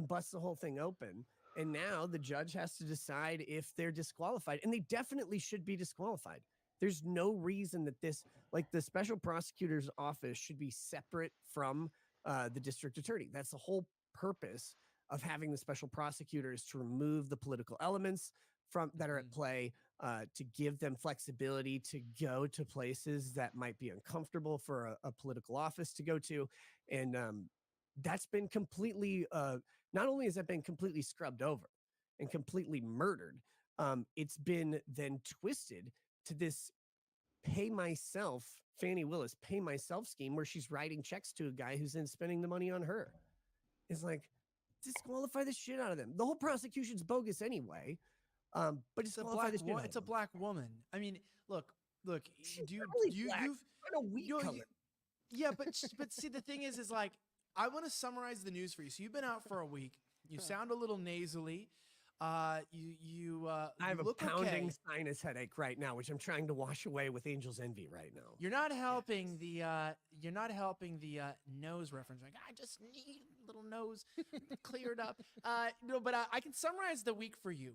busts the whole thing open. And now the judge has to decide if they're disqualified. And they definitely should be disqualified. There's no reason that this, like the special prosecutor's office should be separate from the district attorney. That's the whole purpose of having the special prosecutor is to remove the political elements from that are at play, to give them flexibility to go to places that might be uncomfortable for a political office to go to. And that's been completely, not only has that been completely scrubbed over and completely murdered, it's been then twisted to this pay myself, Fannie Willis, pay myself scheme where she's writing checks to a guy who's then spending the money on her. is like disqualify the shit out of them. The whole prosecution's bogus anyway. But It's a disqualify black the shit out of it's a them. black woman. I mean, look, She's do you not really you black. you've Kind of wheat you- color. yeah, but see the thing is like I want to summarize the news for you. So you've been out for a week. You sound a little nasally. You I have a look pounding okay. sinus headache right now, which I'm trying to wash away with Angel's Envy right now. You're not helping the nose reference. Like I just need a little nose cleared up. No, but I can summarize the week for you.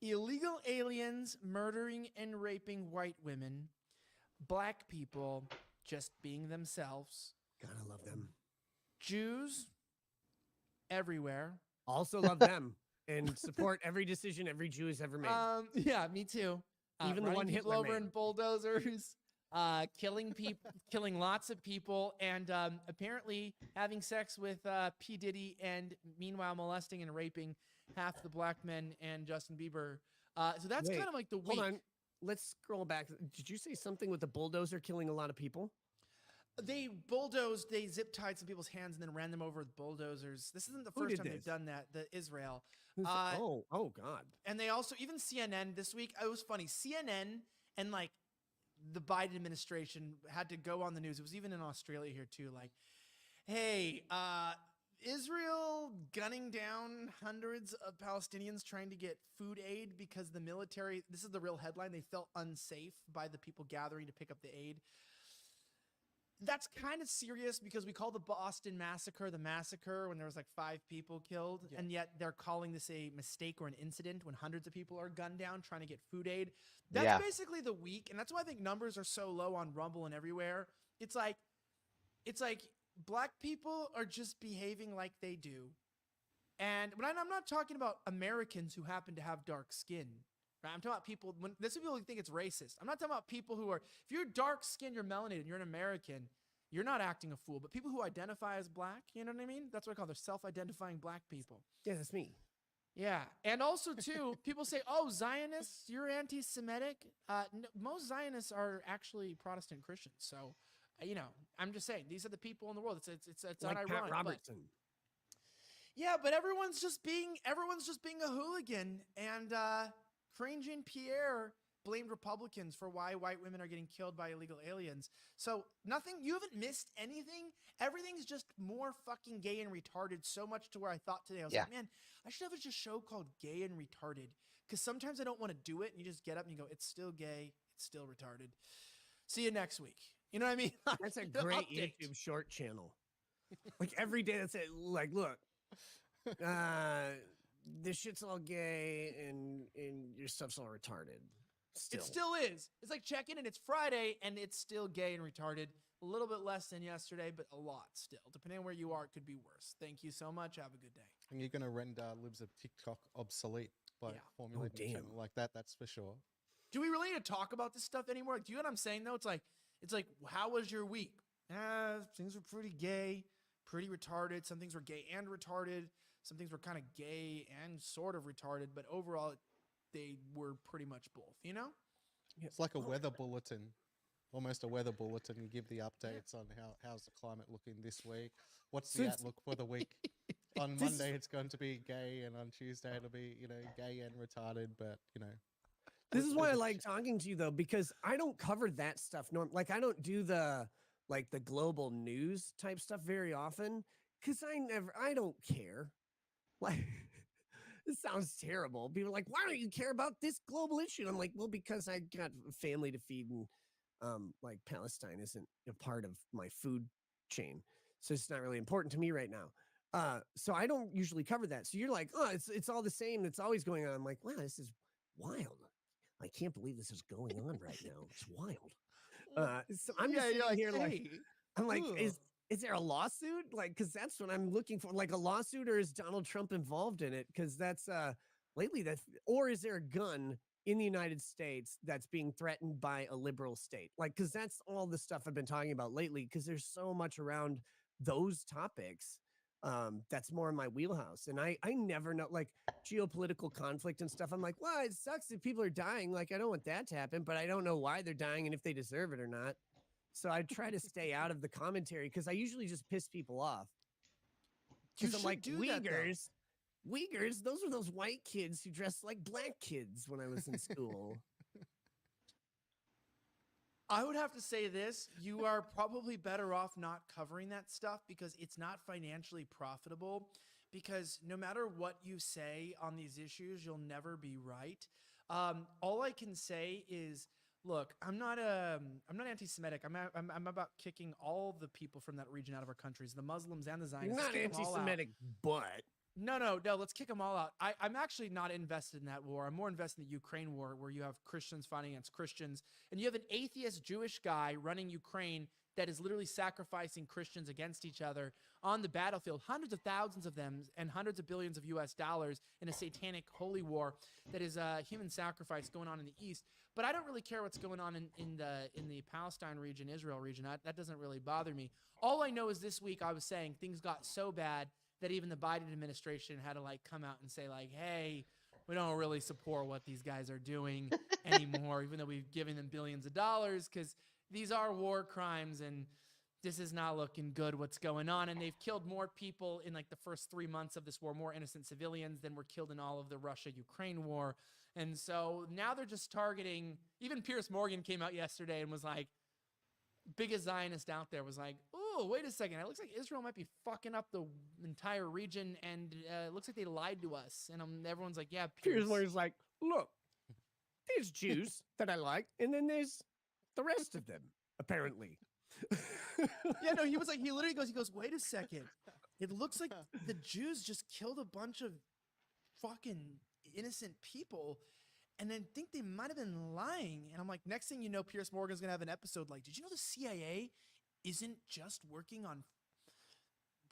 Illegal aliens murdering and raping white women, black people just being themselves, Gotta love them. Jews everywhere. Also love them and support every decision every Jew has ever made. Yeah, me too. Even the running one people Hitler over made. in bulldozers, killing people, killing lots of people, and apparently having sex with P. Diddy, and meanwhile molesting and raping half the black men and Justin Bieber. So that's Wait, kind of like the week. Hold on. Let's scroll back. Did you say something with the bulldozer killing a lot of people? They zip tied some people's hands and then ran them over with bulldozers. This isn't the Who first did time they've this? done that. The Israel. Oh God. And they also, even CNN this week, it was funny. CNN and like the Biden administration had to go on the news. It was even in Australia here too. Like, hey, Israel gunning down hundreds of Palestinians trying to get food aid because the military, this is the real headline, they felt unsafe by the people gathering to pick up the aid. That's kind of serious because we call the Boston massacre the massacre when there was like 5 people killed, and yet they're calling this a mistake or an incident when hundreds of people are gunned down trying to get food aid. That's basically the week, and that's why I think numbers are so low on Rumble and everywhere. It's like black people are just behaving like they do. And when I'm not talking about Americans who happen to have dark skin. Right? I'm talking about people, when this is people who think it's racist. I'm not talking about people who are, if you're dark skinned, you're melanated, you're an American, you're not acting a fool. But people who identify as black, you know what I mean? That's what I call they're self-identifying black people. Yeah, that's me. Yeah. And also too, people say, oh, Zionists, you're anti-Semitic. Most Zionists are actually Protestant Christians. So, I'm just saying, these are the people in the world. It's Like unironic. Pat Robertson. Yeah, but everyone's just being a hooligan, and Karine Jean-Pierre blamed Republicans for why white women are getting killed by illegal aliens. So you haven't missed anything. Everything's just more fucking gay and retarded, so much to where I thought today, I was like, man, I should have a show called Gay and Retarded. Because sometimes I don't want to do it, and you just get up and you go, it's still gay, it's still retarded. See you next week. You know what I mean? That's a great YouTube short channel. Like every day that's it. Like, look, this shit's all gay and your stuff's all retarded. It still is. It's like check in and it's Friday and it's still gay and retarded. A little bit less than yesterday, but a lot still. Depending on where you are, it could be worse. Thank you so much. Have a good day. And you're going to render Libs of TikTok obsolete by formulating a channel like that. That's for sure. Do we really need to talk about this stuff anymore? Do you know what I'm saying though? It's like, how was your week? Things were pretty gay, pretty retarded. Some things were gay and retarded. Some things were kind of gay and sort of retarded, but overall, they were pretty much both, you know? It's like a weather bulletin, almost a weather bulletin. You give the updates on how's the climate looking this week. What's the outlook for the week? On Monday, it's going to be gay, and on Tuesday, it'll be, gay and retarded, but, This is why I like talking to you though, because I don't cover that stuff. Like I don't do the global news type stuff very often because I don't care. Like this sounds terrible. People are like, why don't you care about this global issue? I'm like, well, because I got a family to feed, and like Palestine isn't a part of my food chain, so it's not really important to me right now. So I don't usually cover that. So you're like, oh, it's all the same. It's always going on. I'm like, wow, this is wild. I can't believe this is going on right now. It's wild. So I'm just sitting here like, I'm like, is there a lawsuit? Like, because that's what I'm looking for. Like a lawsuit, or is Donald Trump involved in it? Because that's lately or is there a gun in the United States that's being threatened by a liberal state? Like, because that's all the stuff I've been talking about lately. Because there's so much around those topics. That's more in my wheelhouse, and I never know, like geopolitical conflict and stuff. I'm like, well, it sucks if people are dying. Like, I don't want that to happen, but I don't know why they're dying and if they deserve it or not. So I try to stay out of the commentary because I usually just piss people off. Because I'm should like, do that, though. Uyghurs, those were those white kids who dressed like black kids when I was in school. I would have to say this. You are probably better off not covering that stuff because it's not financially profitable. Because no matter what you say on these issues, you'll never be right. All I can say is, look, I'm not anti-Semitic. I'm about kicking all the people from that region out of our countries, the Muslims and the Zionists. You're not Let's kick 'em all out. anti-Semitic, but No. Let's kick them all out. I'm actually not invested in that war. I'm more invested in the Ukraine war, where you have Christians fighting against Christians, and you have an atheist Jewish guy running Ukraine that is literally sacrificing Christians against each other on the battlefield, hundreds of thousands of them, and hundreds of billions of US dollars in a satanic holy war that is a human sacrifice going on in the East. But I don't really care what's going on in the Palestine region, Israel region. That doesn't really bother me. All I know is this week I was saying things got so bad that even the Biden administration had to like come out and say like, hey, we don't really support what these guys are doing anymore, even though we've given them billions of dollars, because these are war crimes and this is not looking good what's going on. And they've killed more people in like the first 3 months of this war, more innocent civilians than were killed in all of the Russia-Ukraine war. And so now they're just targeting, even Piers Morgan came out yesterday and was like, biggest Zionist out there was like, oh, wait a second. It looks like Israel might be fucking up the entire region, and it looks like they lied to us. And everyone's like, yeah, Piers Morgan's like, look, there's Jews that I like, and then there's the rest of them, apparently. Yeah, no, he was like, he goes, wait a second. It looks like the Jews just killed a bunch of fucking innocent people, and then think they might have been lying. And I'm like, next thing you know, Piers Morgan's gonna have an episode like, did you know the CIA isn't just working on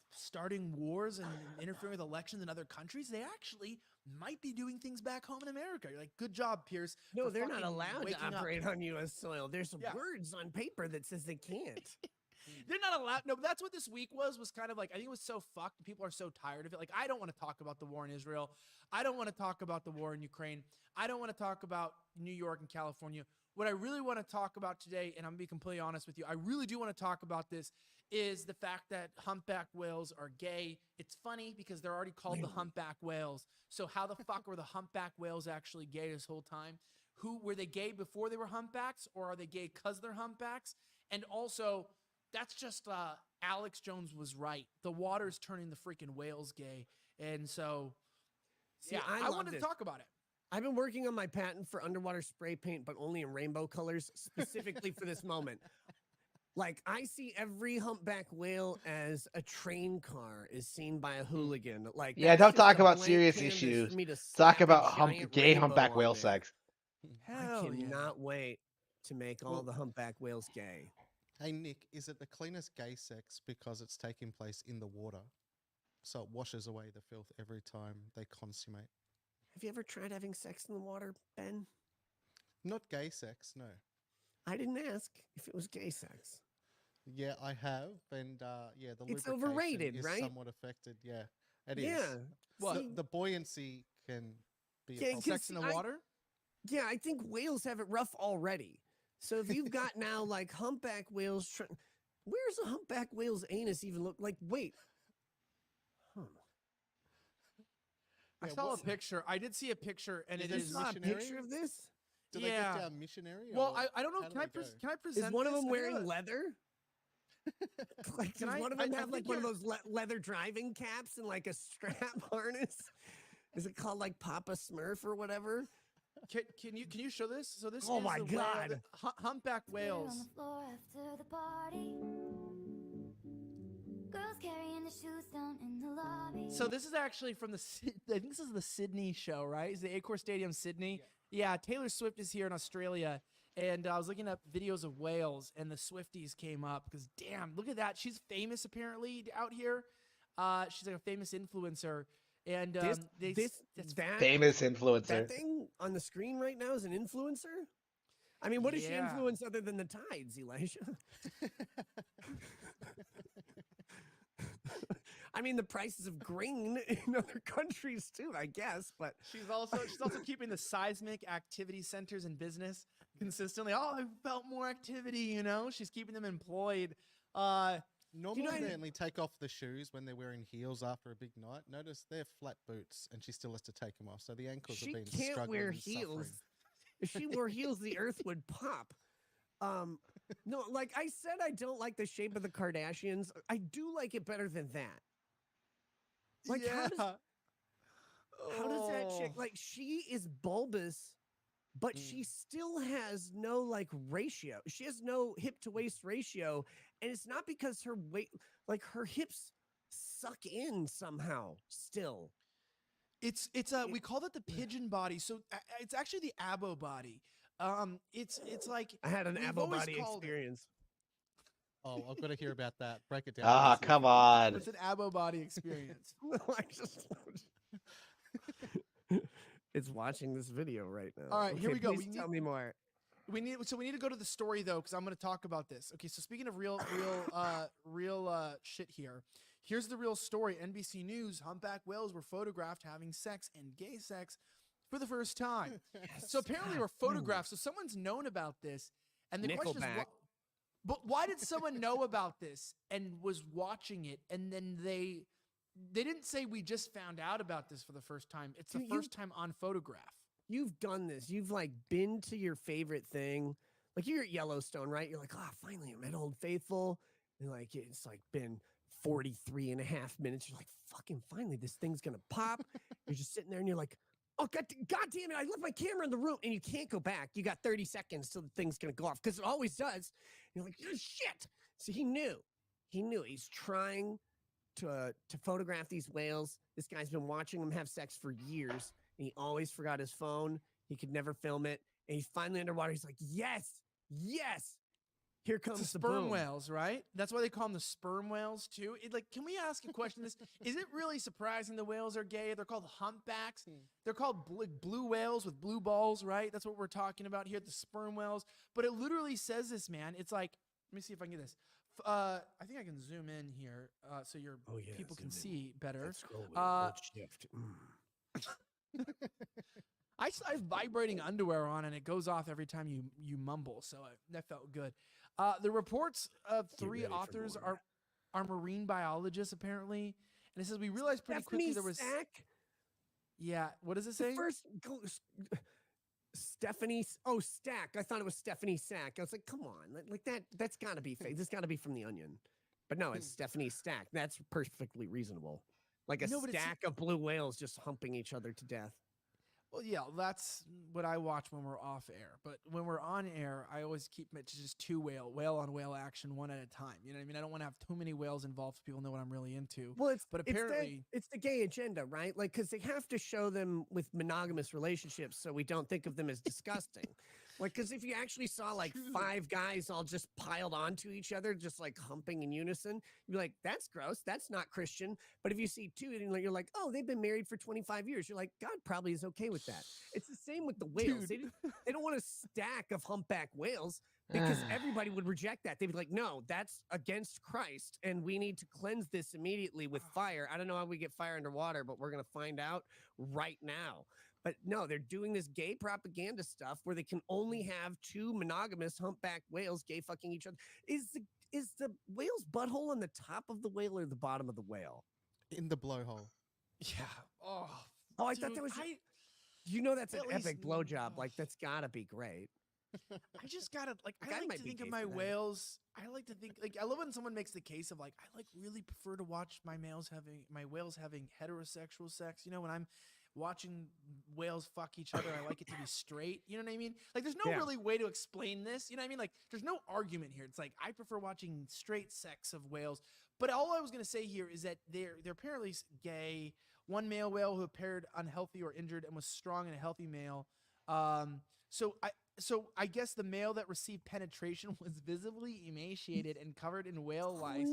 starting wars and interfering with elections in other countries? They actually might be doing things back home in America. You're like, good job, Piers. No, for they're not fucking allowed to waking up." operate on U.S. soil. There's some Yeah. words on paper that says they can't. They're not allowed. No, but that's what this week was kind of like, I think it was so fucked. People are so tired of it. Like, I don't want to talk about the war in Israel. I don't want to talk about the war in Ukraine. I don't want to talk about New York and California. What I really want to talk about today, and I'm going to be completely honest with you, I really do want to talk about this, is the fact that humpback whales are gay. It's funny because they're already called the humpback whales. So how the fuck were the humpback whales actually gay this whole time? Were they gay before they were humpbacks, or are they gay because they're humpbacks? And also, that's just Alex Jones was right. The water's turning the freaking whales gay. And so, See, yeah, I I love wanted this. to talk about it. I've been working on my patent for underwater spray paint, but only in rainbow colors, specifically for this moment. Like, I see every humpback whale as a train car is seen by a hooligan. Like, Yeah, that's don't just talk a about blank serious canvas issues. for me to Talk slap a about giant gay rainbow humpback on whale it. sex. I cannot wait to make all the humpback whales gay. Hey Nick, is it the cleanest gay sex because it's taking place in the water? So it washes away the filth every time they consummate. Have you ever tried having sex in the water, Ben? Not gay sex, no. I didn't ask if it was gay sex. Yeah, I have, and yeah, the It's lubrication overrated, is right? somewhat affected. Yeah, it is. Yeah. The buoyancy can be Yeah, a problem. Sex in the water? Yeah, I think whales have it rough already. So if you've got now like humpback whales, where's a humpback whale's anus even look like? Wait. Huh. I saw a picture. I did see a picture, and it is a picture of this? Do they get down missionary? Well, or I don't know. how do Can I they go? can I present? Is one of this? them I wearing gotta- leather? Like, Can does I- one of them I have like think one of you're- those leather driving caps and like a strap harness? Is it called like Papa Smurf or whatever? Can you show this? So this Oh is my the whale- God. the humpback whales. Girls carrying the shoes down in the lobby. So this is actually from I think this is the Sydney show, right? Is the Accor Stadium Sydney? Yeah, Taylor Swift is here in Australia, and I was looking up videos of whales, and the Swifties came up because damn, look at that. She's famous apparently out here. She's like a famous influencer, and that Famous influencer. That thing on the screen right now is an influencer? I mean, what does she Yeah. influence other than the tides, Elijah? I mean, the prices of grain in other countries too, I guess, but she's also keeping the seismic activity centers in business consistently. Oh, I felt more activity, you know. She's keeping them employed. Normally they only take off the shoes when they're wearing heels after a big night. Notice they're flat boots, and she still has to take them off. So the ankles have She been can't struggling wear and heels. suffering. If she wore heels, the earth would pop. No, like I said, I don't like the shape of the Kardashians. I do like it better than that. Like, how does that chick, like, she is bulbous, but she still has no, like, ratio. She has no hip to waist ratio. And it's not because her weight, like, her hips suck in somehow still. It's we call that the pigeon body. So it's actually the abo body. It's like I had an we've abo always body called it- experience. Oh, I've got to hear about that. Break it down. Ah, Wesley. come on. It's an abo body experience. No, I just it's watching this video right now. All right, here we go. Please tell me more. We need to go to the story though, because I'm going to talk about this. Okay, so speaking of real shit here, here's the real story. NBC News: humpback whales were photographed having sex and gay sex for the first time. So apparently, they were photographed. So someone's known about this, and the question is, but why did someone know about this and was watching it, and then they didn't say we just found out about this for the first time. It's the first time on photograph. You've done this. You've like been to your favorite thing. Like you're at Yellowstone, right? You're like, oh, finally I'm at Old Faithful. And like, it's like been 43 and a half minutes. You're like, fucking finally, this thing's going to pop. You're just sitting there and you're like, oh, God damn it. I left my camera in the room and you can't go back. You got 30 seconds till the thing's going to go off because it always does. You're like, oh, shit. So he knew. He's trying to photograph these whales. This guy's been watching them have sex for years. And he always forgot his phone. He could never film it. And he's finally underwater. He's like, yes. Here comes the sperm boom. whales, right? That's why they call them the sperm whales too. Can we ask a question? Is it really surprising the whales are gay? They're called humpbacks. They're called blue whales with blue balls, right? That's what we're talking about here, the sperm whales. But it literally says this, man. It's like, let me see if I can get this. I think I can zoom in here so your people can see better. Shift. I have vibrating underwear on and it goes off every time you mumble, so that felt good. The reports of three authors are marine biologists apparently, and it says we realized pretty quickly there was. Yeah, what does it say? Stephanie. Oh, Stack. I thought it was Stephanie Sack. I was like, come on, like that. That's got to be fake. This got to be from The Onion, but no, it's Stephanie Stack. That's perfectly reasonable. Like a stack of blue whales just humping each other to death. Well, yeah, that's what I watch when we're off air. But when we're on air, I always keep it to just two whale on whale action, one at a time. You know what I mean? I don't want to have too many whales involved so people know what I'm really into. Well, but apparently it's the gay agenda, right? Like, because they have to show them with monogamous relationships so we don't think of them as disgusting. Like, because if you actually saw like five guys all just piled onto each other, just like humping in unison, you'd be like, that's gross. That's not Christian. But if you see two, and you're like, oh, they've been married for 25 years. You're like, God probably is okay with that. It's the same with the whales. They don't want a stack of humpback whales because everybody would reject that. They'd be like, no, that's against Christ. And we need to cleanse this immediately with fire. I don't know how we get fire underwater, but we're going to find out right now. But no, they're doing this gay propaganda stuff where they can only have two monogamous humpback whales gay fucking each other. Is the whale's butthole on the top of the whale or the bottom of the whale? In the blowhole. Yeah. Oh, I thought that was. You know, that's an epic blowjob. Like that's gotta be great. I just gotta I like to think of my whales. I like to think I love when someone makes the case of like I really prefer to watch my whales having heterosexual sex. You know, when I'm watching whales fuck each other, I like it to be straight. You know what I mean? Like there's no really way to explain this. You know what I mean? Like there's no argument here. It's like I prefer watching straight sex of whales. But all I was gonna say here is that they're apparently gay. One male whale who appeared unhealthy or injured and was strong and a healthy male. So I guess the male that received penetration was visibly emaciated and covered in whale lice.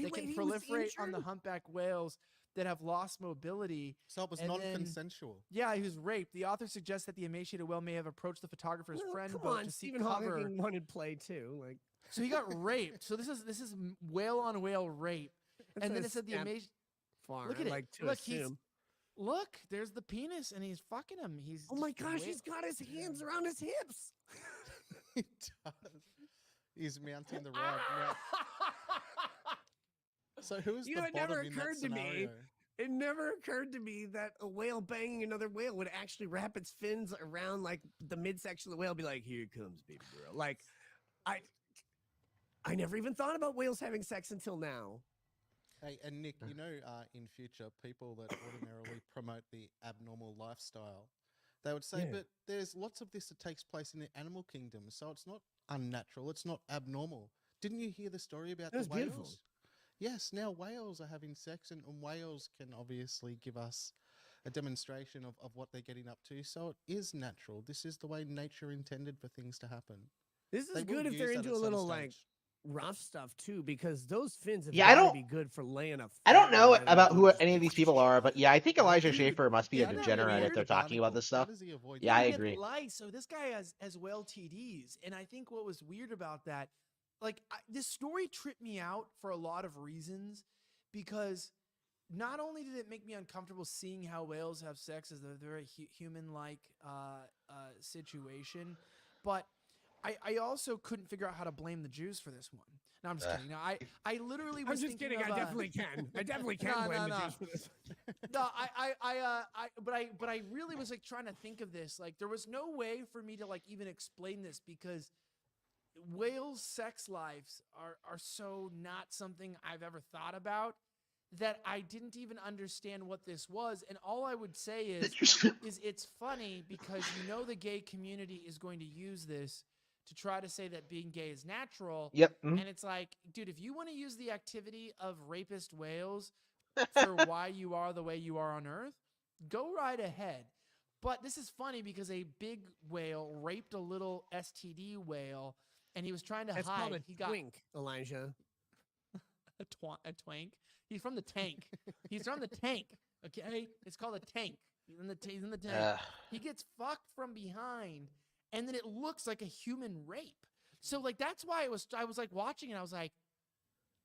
They can proliferate on the humpback whales that have lost mobility. So it was non-consensual. Yeah, he was raped. The author suggests that the emaciated whale may have approached the photographer's friend boat to seek Stephen cover. Hawking wanted play too. Like, so he got raped. So this is whale on whale rape. And then it said the emaciated. Look at it. Look, there's the penis, and he's fucking him. He's oh my gosh, he's got his hands around his hips. He does. He's mounting the rod. So who is You the know, it never bottom in that occurred to me. scenario? It never occurred to me that a whale banging another whale would actually wrap its fins around like the midsection of the whale, be like, "Here comes baby girl." Like, I never even thought about whales having sex until now. Hey, and Nick, you know, in future, people that ordinarily promote the abnormal lifestyle, they would say, Yeah. but there's lots of this that takes place in the animal kingdom, so it's not unnatural, it's not abnormal. Didn't you hear the story about That was the whales? beautiful. Yes, now whales are having sex, and whales can obviously give us a demonstration of what they're getting up to. So it is natural. This is the way nature intended for things to happen. This They is will good if they're use that into at a some little like stage. rough stuff too, because those fins have Yeah, I got to don't- be good for laying a. I don't fat know one right on about the who beach. any of these people are, but yeah, I think Elijah Dude, Schaefer must be a isn't that degenerate if weird? they're talking about this stuff. How does he avoid Yeah, I With agree. lice, so this guy has well TDs, and I think what was weird about that, like this story tripped me out for a lot of reasons, because not only did it make me uncomfortable seeing how whales have sex as a very human-like situation, but I also couldn't figure out how to blame the Jews for this one. No, I'm just kidding. No, I literally was I'm just thinking kidding. of, I definitely can. I definitely can No, blame no, the no. Jews for this. No, but I really was like trying to think of this. Like, there was no way for me to like even explain this, because whales' sex lives are so not something I've ever thought about, that I didn't even understand what this was. And all I would say is it's funny, because the gay community is going to use this to try to say that being gay is natural. Yep. Mhm. And it's like, dude, if you want to use the activity of rapist whales for why you are the way you are on Earth, go right ahead. But this is funny because a big whale raped a little STD whale, and he was trying to That's hide. called a twink, Elijah. A twank. He's from the tank. He's from the tank. Okay, it's called a tank. He's in the tank. He gets fucked from behind, and then it looks like a human rape. So like that's why I was like watching, and I was like,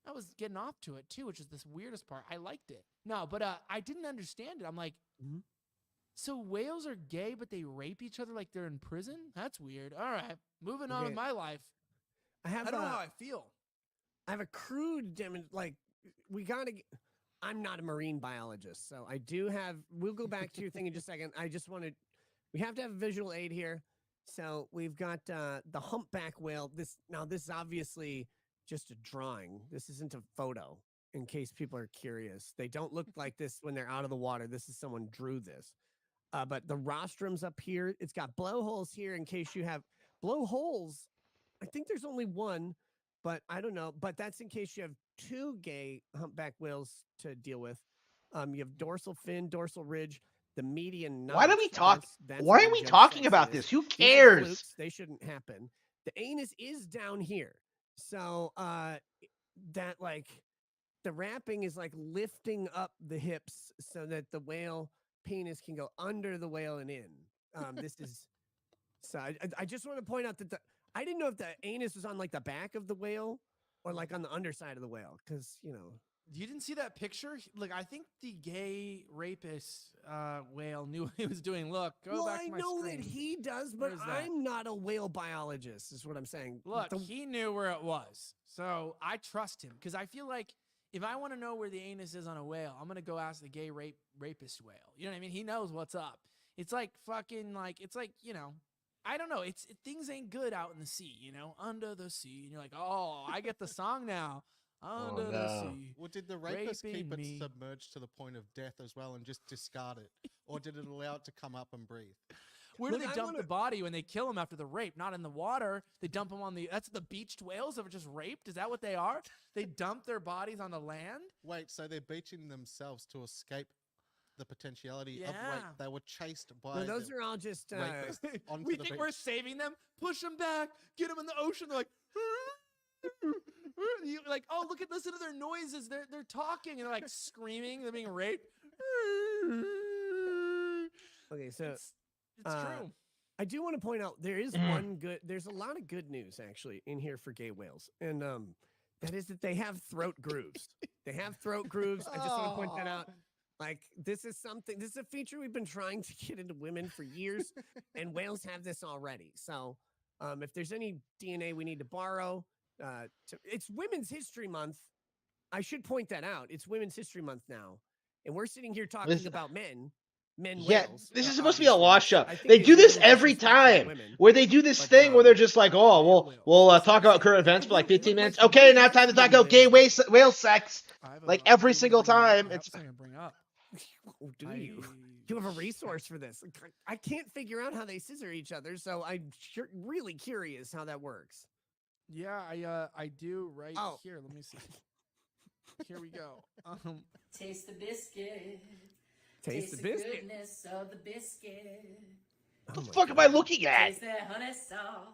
I was getting off to it too, which is this weirdest part. I liked it. No, but I didn't understand it. I'm like, so whales are gay, but they rape each other like they're in prison? That's weird. All right, moving on with my life. I don't know how I feel. I have a crude like we gotta. I'm not a marine biologist, so I do have. We'll go back to your thing in just a second. I just wanted. We have to have a visual aid here. So we've got the humpback whale. This is obviously just a drawing. This isn't a photo. In case people are curious, they don't look like this when they're out of the water. This is someone drew this. But the rostrum's up here. It's got blowholes here in case you have blowholes. I think there's only one, but I don't know. But that's in case you have two gay humpback whales to deal with. You have dorsal fin, dorsal ridge, the median notch. Why do we talk? That's Why how are we we judge talking about sexiness. this? Who These are cares? flukes. They shouldn't happen. The anus is down here. So that like the wrapping is like lifting up the hips so that the whale penis can go under the whale and in. This is so I just want to point out that I didn't know if the anus was on like the back of the whale or like on the underside of the whale, because You didn't see that picture? Like, I think the gay rapist whale knew what he was doing. Look, go back to my know screen. that he does, but Where's that? I'm not a whale biologist, is what I'm saying. Look, he knew where it was. So I trust him, because I feel like if I want to know where the anus is on a whale, I'm going to go ask the gay rapist whale. You know what I mean? He knows what's up. It's like fucking like, it's like, I don't know. Things ain't good out in the sea, under the sea. And you're like, oh, I get the song now. Under the sea. Well, did the rapist keep raping it me. submerged to the point of death as well and just discard it? Or did it allow it to come up and breathe? Where do Look, they I dump wanna- the body when they kill him after the rape? Not in the water. They dump them on that's the beached whales that were just raped? Is that what they are? They dump their bodies on the land? Wait, so they're beaching themselves to escape the potentiality of rape. Yeah. They were chased by No, those the are all just rapists onto We the think beach. we're saving them? Push them back. Get them in the ocean. They're like, like, oh, listen to their noises. They're talking and they're like screaming. They're being raped. Okay, so It's true. I do want to point out there is Mm. there's a lot of good news actually in here for gay whales. And that is that they have throat grooves. They have throat grooves. I just want to point that out. Like this is a feature we've been trying to get into women for years, and whales have this already. So if there's any DNA we need to borrow, it's Women's History Month. I should point that out. It's Women's History Month now, and we're sitting here talking about men Yeah, whales. this is supposed to be a Obviously, lost which show. I think They is do this really every disrespectful to time, women. where they do this But, thing where they're just like, "Oh, we'll talk about current events for like 15 minutes. Okay, now time to talk about gay whale sex." Like every single time. It's I'm gonna bring up. Oh, do you? You have a resource for this? I can't figure out how they scissor each other, so I'm really curious how that works. Yeah, I do right here. Let me see. Here we go. Taste the biscuit. Taste the the biscuit. goodness of the biscuit. what the fuck am I looking at? Taste that honey sauce.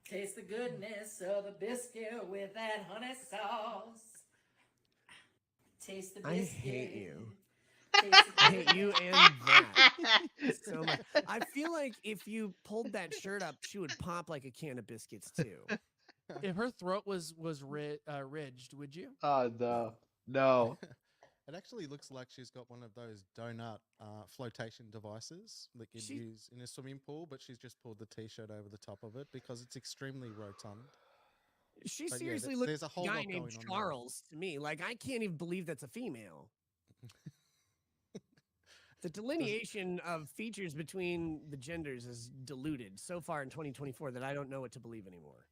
Taste the goodness of the biscuit with that honey sauce. Taste the I biscuit. hate you. Taste the I hate you and that so much. So I feel like if you pulled that shirt up, she would pop like a can of biscuits too. If her throat was ridged, would you? No. It actually looks like she's got one of those donut flotation devices that you use in a swimming pool, but she's just pulled the t-shirt over the top of it because it's extremely rotund. She But yeah, seriously there's looks a like whole a guy lot named going on there. Charles to me. Like, I can't even believe that's a female. The delineation of features between the genders is diluted so far in 2024 that I don't know what to believe anymore.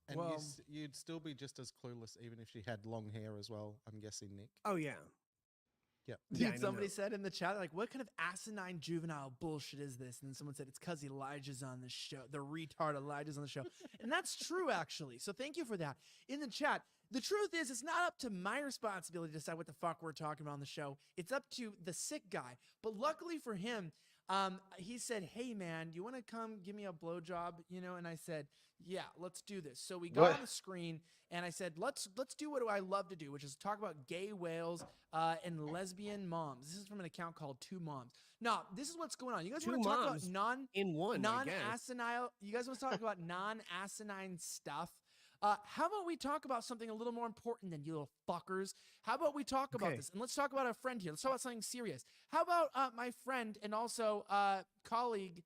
And Well- you'd still be just as clueless even if she had long hair as well, I'm guessing, Nick. Oh, yeah. Yep. Dude, Yeah, I somebody know. said in the chat, like, what kind of asinine juvenile bullshit is this? And then someone said, it's because Elijah's on the show. The retard Elijah's on the show. And that's true, actually. So thank you for that. In the chat, the truth is, it's not up to my responsibility to decide what the fuck we're talking about on the show. It's up to the sick guy. But luckily for him, he said, hey, man, you want to come give me a blowjob? You know, and I said, yeah, let's do this. So we got What? on the screen, and I said, let's do what I love to do, which is talk about gay whales and lesbian moms. This is from an account called Two Moms. Now, this is what's going on. You guys Two want to talk about moms in one, I guess. non-asinine? You guys want to talk about non-asinine stuff? How about we talk about something a little more important than you little fuckers? How about we talk about this? And let's talk about our friend here. Let's talk about something serious. How about my friend and also colleague,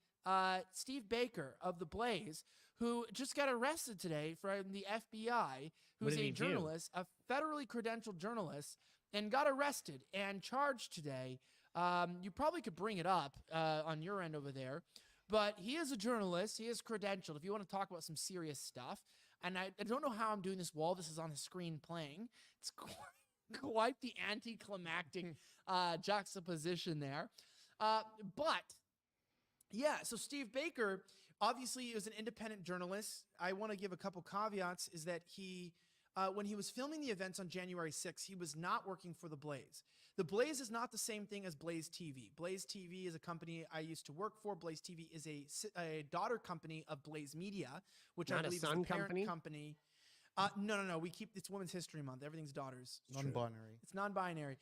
Steve Baker of The Blaze, who just got arrested today from the FBI, who's a journalist, a federally credentialed journalist, and got arrested and charged today. You probably could bring it up on your end over there, but he is a journalist. He is credentialed. If you want to talk about some serious stuff, and I don't know how I'm doing this while this is on the screen playing. It's quite the anticlimactic juxtaposition there. But yeah, so Steve Baker obviously is an independent journalist. I want to give a couple caveats is that he, when he was filming the events on January 6th, he was not working for The Blaze. The Blaze is not the same thing as Blaze TV. Blaze TV is a company I used to work for. Blaze TV is a daughter company of Blaze Media, which I believe is the parent company. No. We keep it's Women's History Month. Everything's daughters. Non-binary. It's non-binary.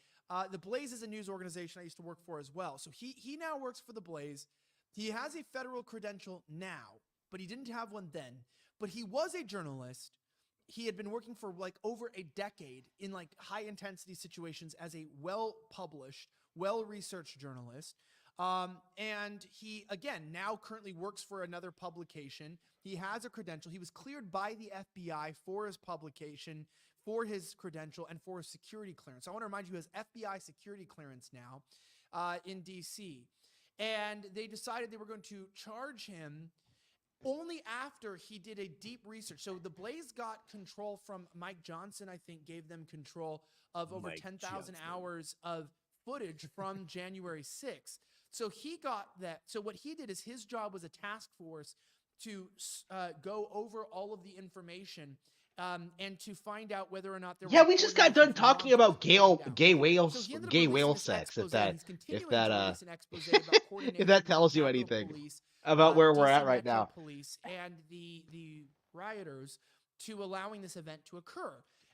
The Blaze is a news organization I used to work for as well. So he now works for The Blaze. He has a federal credential now, but he didn't have one then. But he was a journalist. He had been working for like over a decade in like high intensity situations as a well-published, well-researched journalist. And he, again, now currently works for another publication. He has a credential. He was cleared by the FBI for his publication, for his credential, and for his security clearance. So I want to remind you, he has FBI security clearance now in DC. And they decided they were going to charge him only after he did a deep research. So the Blaze got control from Mike Johnson, I think, gave them control of over 10,000 hours of footage from January 6th. So he got that. So what he did is his job was a task force to go over all of the information and to find out whether or not there Yeah, was we just got done talking about gay whale sex. If that if that tells you anything about where we're at right now. Police and the rioters to allowing this event to occur.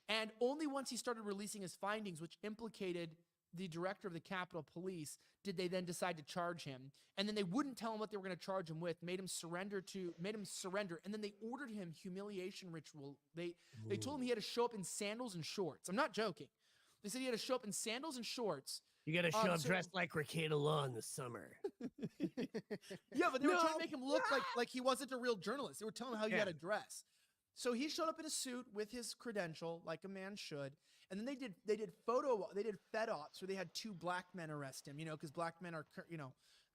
And only once he started releasing his findings, which implicated the director of the Capitol Police, did they then decide to charge him. And then they wouldn't tell him what they were going to charge him with, made him surrender, and then they ordered him humiliation ritual. They told him he had to show up in sandals and shorts. I'm not joking. They said he had to show up in sandals and shorts. You got to show up dressed like Rekieta Law in the summer. Yeah, but they were trying to make him look like he wasn't a real journalist. They were telling him how you had to dress. So he showed up in a suit with his credential, like a man should, and then they did fed ops where they had 2 black men arrest him, because black men are,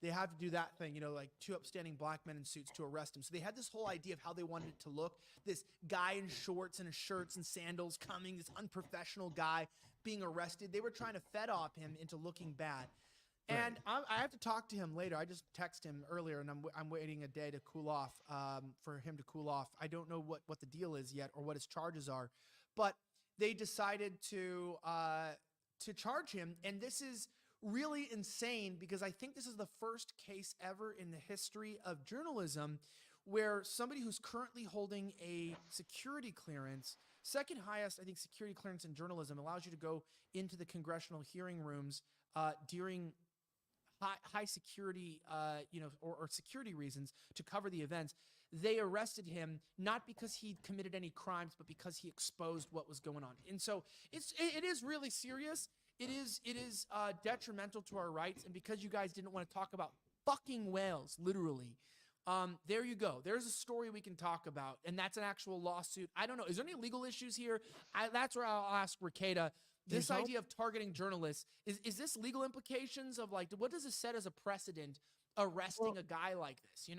they have to do that thing, like 2 upstanding black men in suits to arrest him. So they had this whole idea of how they wanted it to look. This guy in shorts and shirts and sandals coming, this unprofessional guy being arrested. They were trying to fed op him into looking bad. And I have to talk to him later. I just texted him earlier, and I'm waiting a day to cool off, for him to cool off. I don't know what the deal is yet or what his charges are, but they decided to charge him. And this is really insane because I think this is the first case ever in the history of journalism where somebody who's currently holding a security clearance, second highest, I think, security clearance in journalism, allows you to go into the congressional hearing rooms during high security, or security reasons to cover the events. They arrested him not because he committed any crimes, but because he exposed what was going on. And so it is really serious. It is detrimental to our rights. And because you guys didn't want to talk about fucking whales, literally, there you go. There's a story we can talk about, and that's an actual lawsuit. I don't know. Is there any legal issues here? That's where I'll ask Rekieta. This idea of targeting journalists, is this legal implications of what does this set as a precedent arresting a guy like this,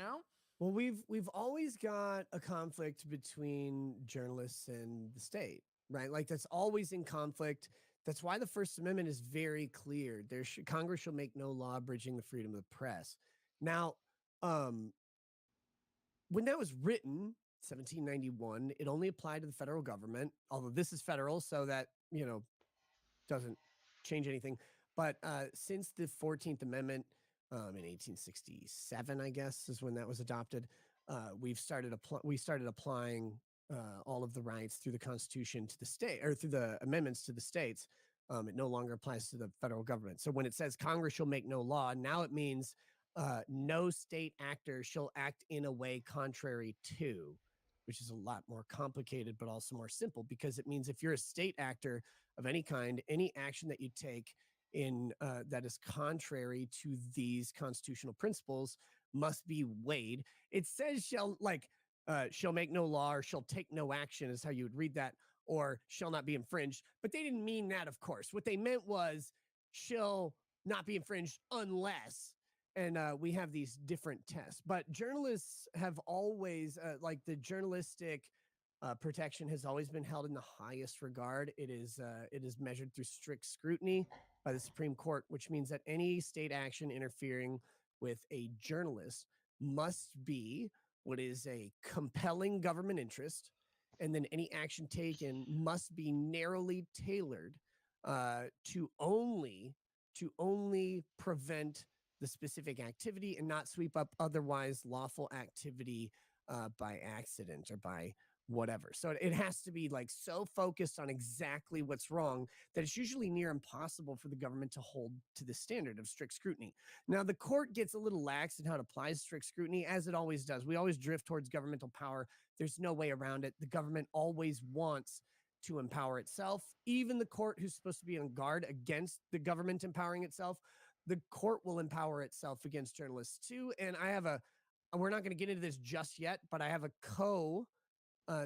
Well, we've always got a conflict between journalists and the state, right? That's always in conflict. That's why the First Amendment is very clear. Congress shall make no law abridging the freedom of the press. Now, when that was written, 1791, it only applied to the federal government, although this is federal, so that, doesn't change anything. But since the 14th Amendment in 1867, I guess, is when that was adopted, we started applying all of the rights through the Constitution to the state, or through the amendments to the states. It no longer applies to the federal government. So when it says Congress shall make no law, now it means no state actor shall act in a way contrary to, which is a lot more complicated, but also more simple, because it means if you're a state actor of any kind, any action that you take in that is contrary to these constitutional principles must be weighed. It says shall make no law or shall take no action is how you would read that, or shall not be infringed. But they didn't mean that, of course. What they meant was shall not be infringed unless. And we have these different tests. But journalists have always, the journalistic protection has always been held in the highest regard. It is measured through strict scrutiny by the Supreme Court, which means that any state action interfering with a journalist must be what is a compelling government interest, and then any action taken must be narrowly tailored to only prevent the specific activity and not sweep up otherwise lawful activity by accident or by whatever. So it has to be so focused on exactly what's wrong that it's usually near impossible for the government to hold to the standard of strict scrutiny. Now, the court gets a little lax in how it applies strict scrutiny, as it always does. We always drift towards governmental power. There's no way around it. The government always wants to empower itself. Even the court, who's supposed to be on guard against the government empowering itself, the court will empower itself against journalists too. And we're not going to get into this just yet, but I have a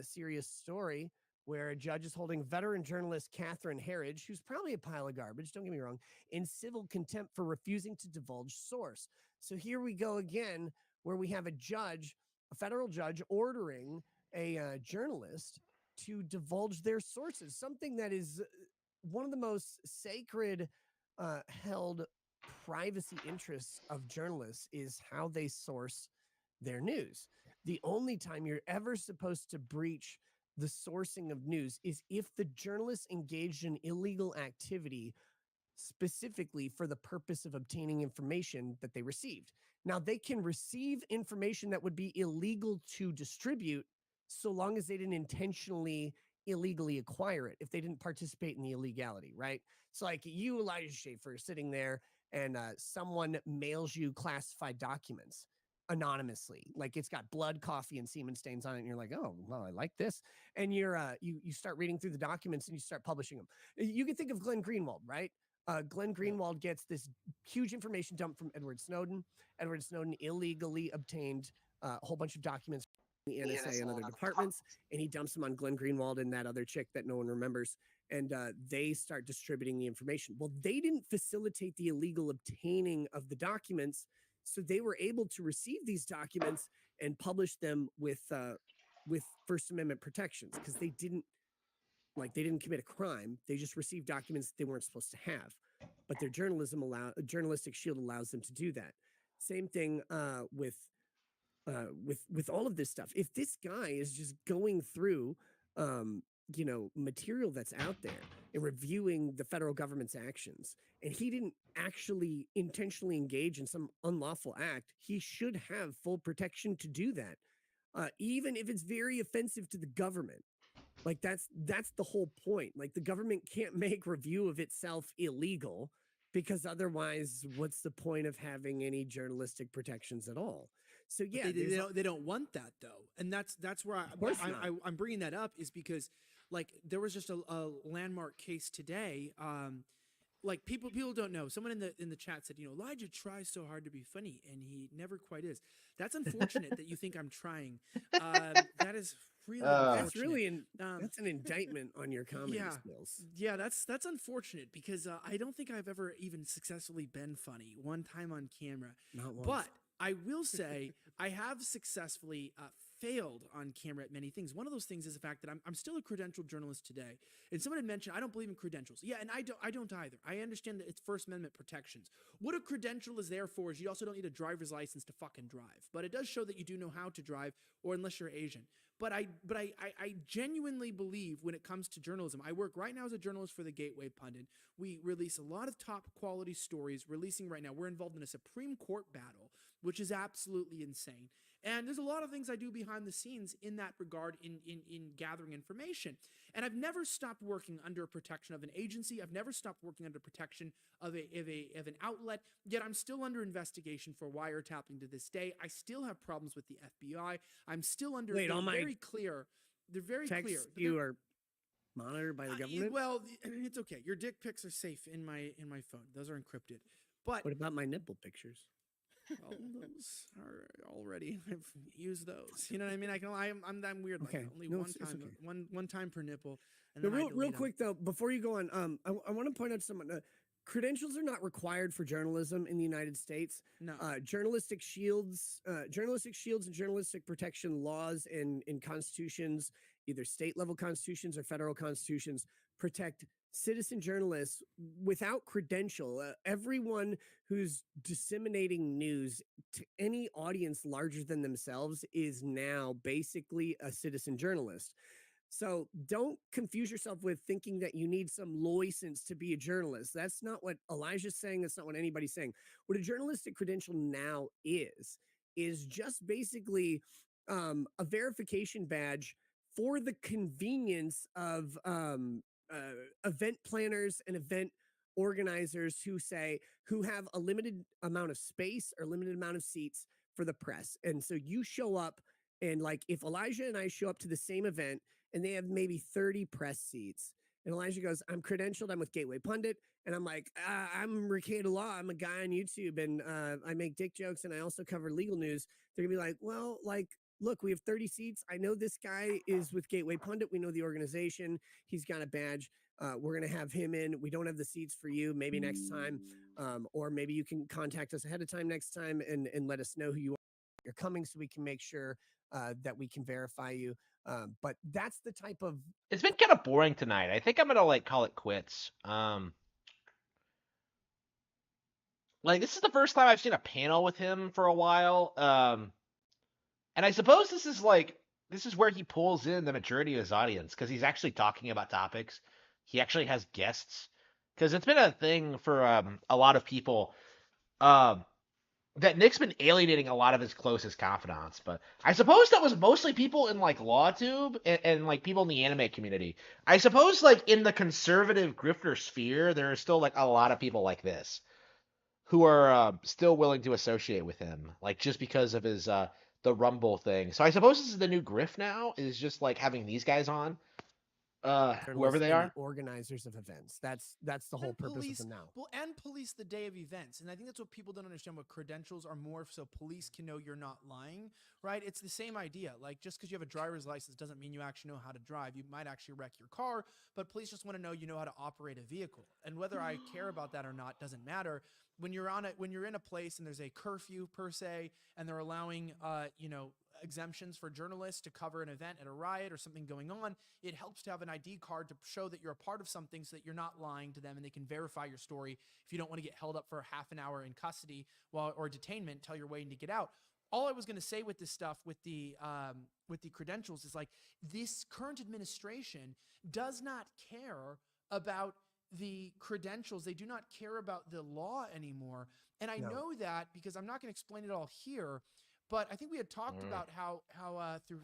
serious story where a judge is holding veteran journalist Catherine Herridge, who's probably a pile of garbage, don't get me wrong, in civil contempt for refusing to divulge source. So here we go again, where we have a federal judge ordering a journalist to divulge their sources, something that is one of the most sacred held privacy interests of journalists is how they source their news. The only time you're ever supposed to breach the sourcing of news is if the journalist engaged in illegal activity specifically for the purpose of obtaining information that they received. Now, they can receive information that would be illegal to distribute so long as they didn't intentionally illegally acquire it, if they didn't participate in the illegality, right? So you, Elijah Schaefer, sitting there and someone mails you classified documents anonymously, it's got blood, coffee, and semen stains on it, and you're like, oh, well, I like this, and you start reading through the documents and you start publishing them. You can think of Glenn Greenwald, right? Glenn Greenwald gets this huge information dump from Edward Snowden. Edward Snowden illegally obtained a whole bunch of documents the NSA and other departments, and he dumps them on Glenn Greenwald and that other chick that no one remembers. And they start distributing the information. Well, they didn't facilitate the illegal obtaining of the documents, so they were able to receive these documents and publish them with First Amendment protections because they didn't commit a crime. They just received documents they weren't supposed to have, but their journalistic shield allows them to do that. Same thing with all of this stuff. If this guy is just going through material that's out there and reviewing the federal government's actions, and he didn't actually intentionally engage in some unlawful act, he should have full protection to do that, even if it's very offensive to the government. Like that's the whole point. Like the government can't make review of itself illegal, because otherwise what's the point of having any journalistic protections at all? So yeah, they don't want that though, and that's where I'm bringing that up is because like there was just a landmark case today. Like people don't know. Someone in the chat said, Elijah tries so hard to be funny, and he never quite is. That's unfortunate that you think I'm trying. That is really unfortunate. That's an indictment on your comedy skills. Yeah, that's unfortunate because I don't think I've ever even successfully been funny one time on camera. Not once. But I will say I have successfully failed on camera at many things. One of those things is the fact that I'm still a credentialed journalist today. And someone had mentioned I don't believe in credentials. Yeah, and I don't either. I understand that it's First Amendment protections. What a credential is there for is you also don't need a driver's license to fucking drive. But it does show that you do know how to drive, or unless you're Asian. But I genuinely believe when it comes to journalism, I work right now as a journalist for the Gateway Pundit. We release a lot of top quality stories. Releasing right now, we're involved in a Supreme Court battle, which is absolutely insane. And there's a lot of things I do behind the scenes in that regard in gathering information. And I've never stopped working under protection of an agency. I've never stopped working under protection of an outlet. Yet I'm still under investigation for wiretapping to this day. I still have problems with the FBI. I'm still under. Wait, all my very clear. They're very clear. You are monitored by the government. Well, it's okay. Your dick pics are safe in my phone. Those are encrypted. But what about my nipple pictures? Well, those are already. I've used those. You know what I mean? I'm weird. Okay. Like only No, one it's time, okay. one time per nipple. And No, then I real delete quick though, before you go on, I want to point out something. Credentials are not required for journalism in the United States. No. Journalistic shields and journalistic protection laws and constitutions, either state level constitutions or federal constitutions, protect citizen journalists without credential. Everyone who's disseminating news to any audience larger than themselves is now basically a citizen journalist. So don't confuse yourself with thinking that you need some license to be a journalist. That's not what Elijah's saying. That's not what anybody's saying. What a journalistic credential now is just basically a verification badge for the convenience of event planners and event organizers who have a limited amount of space or limited amount of seats for the press. And so you show up, and like if Elijah and I show up to the same event and they have maybe 30 press seats, and Elijah goes, I'm credentialed, I'm with Gateway Pundit, and I'm like, I'm Rekieta Law, I'm a guy on YouTube, and I make dick jokes, and I also cover legal news. They're gonna be like, well, like, look, we have 30 seats. I know this guy is with Gateway Pundit. We know the organization. He's got a badge. We're going to have him in. We don't have the seats for you. Maybe next time. Or maybe you can contact us ahead of time next time and let us know who you are. You're coming so we can make sure that we can verify you. But that's the type of... It's been kind of boring tonight. I think I'm going to like call it quits. Like this is the first time I've seen a panel with him for a while. And I suppose this is where he pulls in the majority of his audience because he's actually talking about topics. He actually has guests because it's been a thing for a lot of people that Nick's been alienating a lot of his closest confidants. But I suppose that was mostly people in like LawTube and like people in the anime community. I suppose like in the conservative grifter sphere, there are still like a lot of people like this who are still willing to associate with him, like just because of his the Rumble thing. So I suppose this is the new grift now, is just like having these guys on. Whoever journalists they and are. the organizers of events. That's the whole And purpose police, of them now. well, and police the day of events, and I think that's what people don't understand. What credentials are more so police can know you're not lying, right? It's the same idea. Like just because you have a driver's license doesn't mean you actually know how to drive. You might actually wreck your car, but police just want to know you know how to operate a vehicle. And whether I care about that or not doesn't matter. When you're in a place and there's a curfew per se, and they're allowing exemptions for journalists to cover an event at a riot or something going on, it helps to have an ID card to show that you're a part of something so that you're not lying to them and they can verify your story if you don't want to get held up for half an hour in custody or detainment until you're waiting to get out. All I was going to say with this stuff with the credentials is like this current administration does not care about the credentials. They do not care about the law anymore. And I know that because I'm not going to explain it all here, but I think we had talked about how through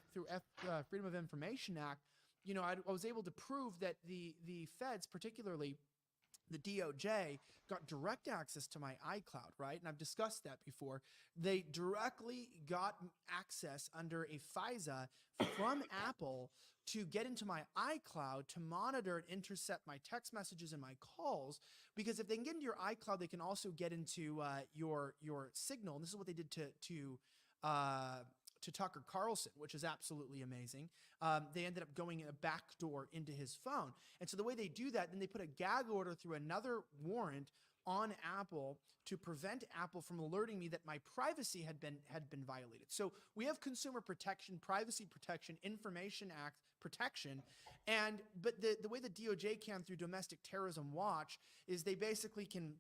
Freedom of Information Act, I was able to prove that the feds, particularly the DOJ, got direct access to my iCloud, right? And I've discussed that before. They directly got access under a FISA from Apple to get into my iCloud to monitor and intercept my text messages and my calls. Because if they can get into your iCloud, they can also get into your Signal. And this is what they did to Tucker Carlson, which is absolutely amazing. They ended up going in a back door into his phone. And so the way they do that, then they put a gag order through another warrant on Apple to prevent Apple from alerting me that my privacy had been violated. So we have consumer protection, privacy protection, Information Act protection. But the way the DOJ can through Domestic Terrorism Watch is they basically can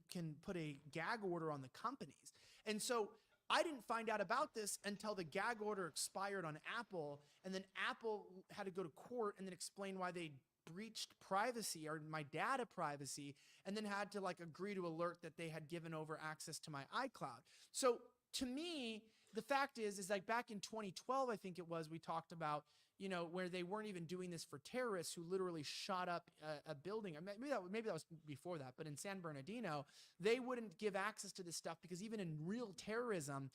put a gag order on the companies. And so I didn't find out about this until the gag order expired on Apple, and then Apple had to go to court and then explain why they breached privacy or my data privacy, and then had to agree to alert that they had given over access to my iCloud. So to me, the fact is like back in 2012, I think it was, we talked about, where they weren't even doing this for terrorists who literally shot up a building. Maybe that was before that, but in San Bernardino, they wouldn't give access to this stuff because even in real terrorism,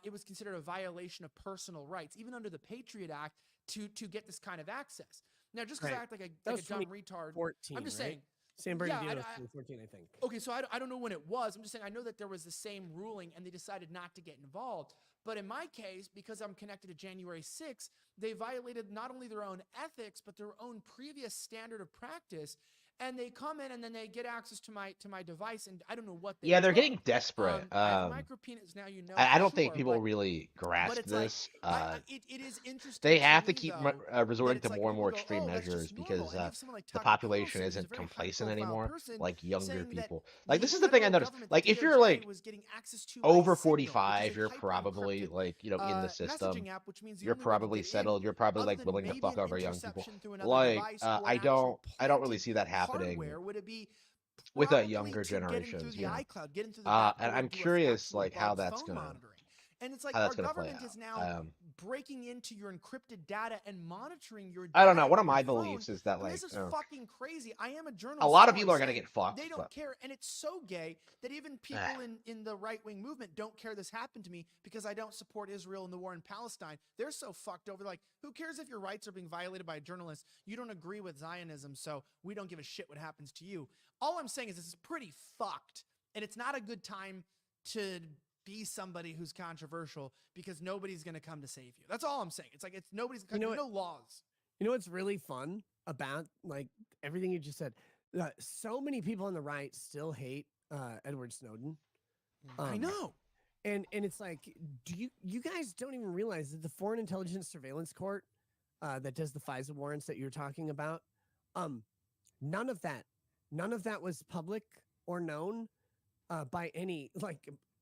it was considered a violation of personal rights, even under the Patriot Act, to get this kind of access. Now, just because I act like a dumb retard, I'm just saying. San Bernardino, 2014, I think. Okay, so I don't know when it was. I'm just saying I know that there was the same ruling and they decided not to get involved. But in my case, because I'm connected to January 6th, they violated not only their own ethics, but their own previous standard of practice. And they come in and then they get access to my device, and I don't know what they Yeah, they're took. getting desperate. I have micro penis now, I don't for think sure, people but really grasp it's this. it is interesting. They have to to me, keep though, resorting that to it's more and people more go, extreme oh, that's just measures normal. because And you have someone like the Tucker population Carlson, who's a isn't very complacent high-profile anymore, person, like younger saying that people. the This is the thing I federal noticed. government, Like the if you're DOJ, was getting access to my over Signal, which is 45, a you're probably hyper-encrypted, in the system. messaging app, which means the You're only way to probably get in, settled. You're probably other than willing to maybe fuck an over young people. interception through another device or I actual don't really planted see that happening hardware, would it be with a probably younger to get in through generations. the iCloud, get into the back And door, I'm do curious actual how bugged that's phone gonna monitoring. And it's like how that's our gonna play government is out. now breaking into your encrypted data and monitoring your I don't data know. One on of your my phone. beliefs is that I mean, this is fucking crazy. I am a journalist. a lot of so people I'm are gonna saying get fucked. They don't care, and it's so gay that even people in the right wing movement don't care this happened to me because I don't support Israel and the war in Palestine. They're so fucked over. Like, who cares if your rights are being violated by a journalist? You don't agree with Zionism, so we don't give a shit what happens to you. All I'm saying is this is pretty fucked, and it's not a good time to be somebody who's controversial because nobody's going to come to save you. That's all I'm saying. It's like nobody's there's no laws. You know what's really fun about everything you just said? So many people on the right still hate Edward Snowden. I know. And it's like, do you guys don't even realize that the Foreign Intelligence Surveillance Court that does the FISA warrants that you're talking about, none of that was public or known by any,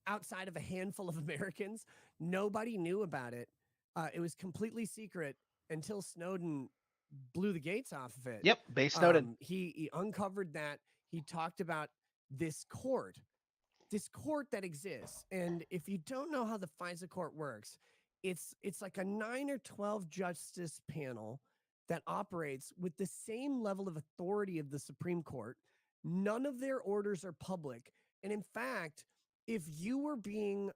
outside of a handful of Americans. Nobody knew about it. It was completely secret until Snowden blew the gates off of it. Yep, base Snowden. He uncovered that. He talked about this court that exists. And if you don't know how the FISA court works, it's like a 9 or 12 justice panel that operates with the same level of authority of the Supreme Court. None of their orders are public. And in fact, if you were going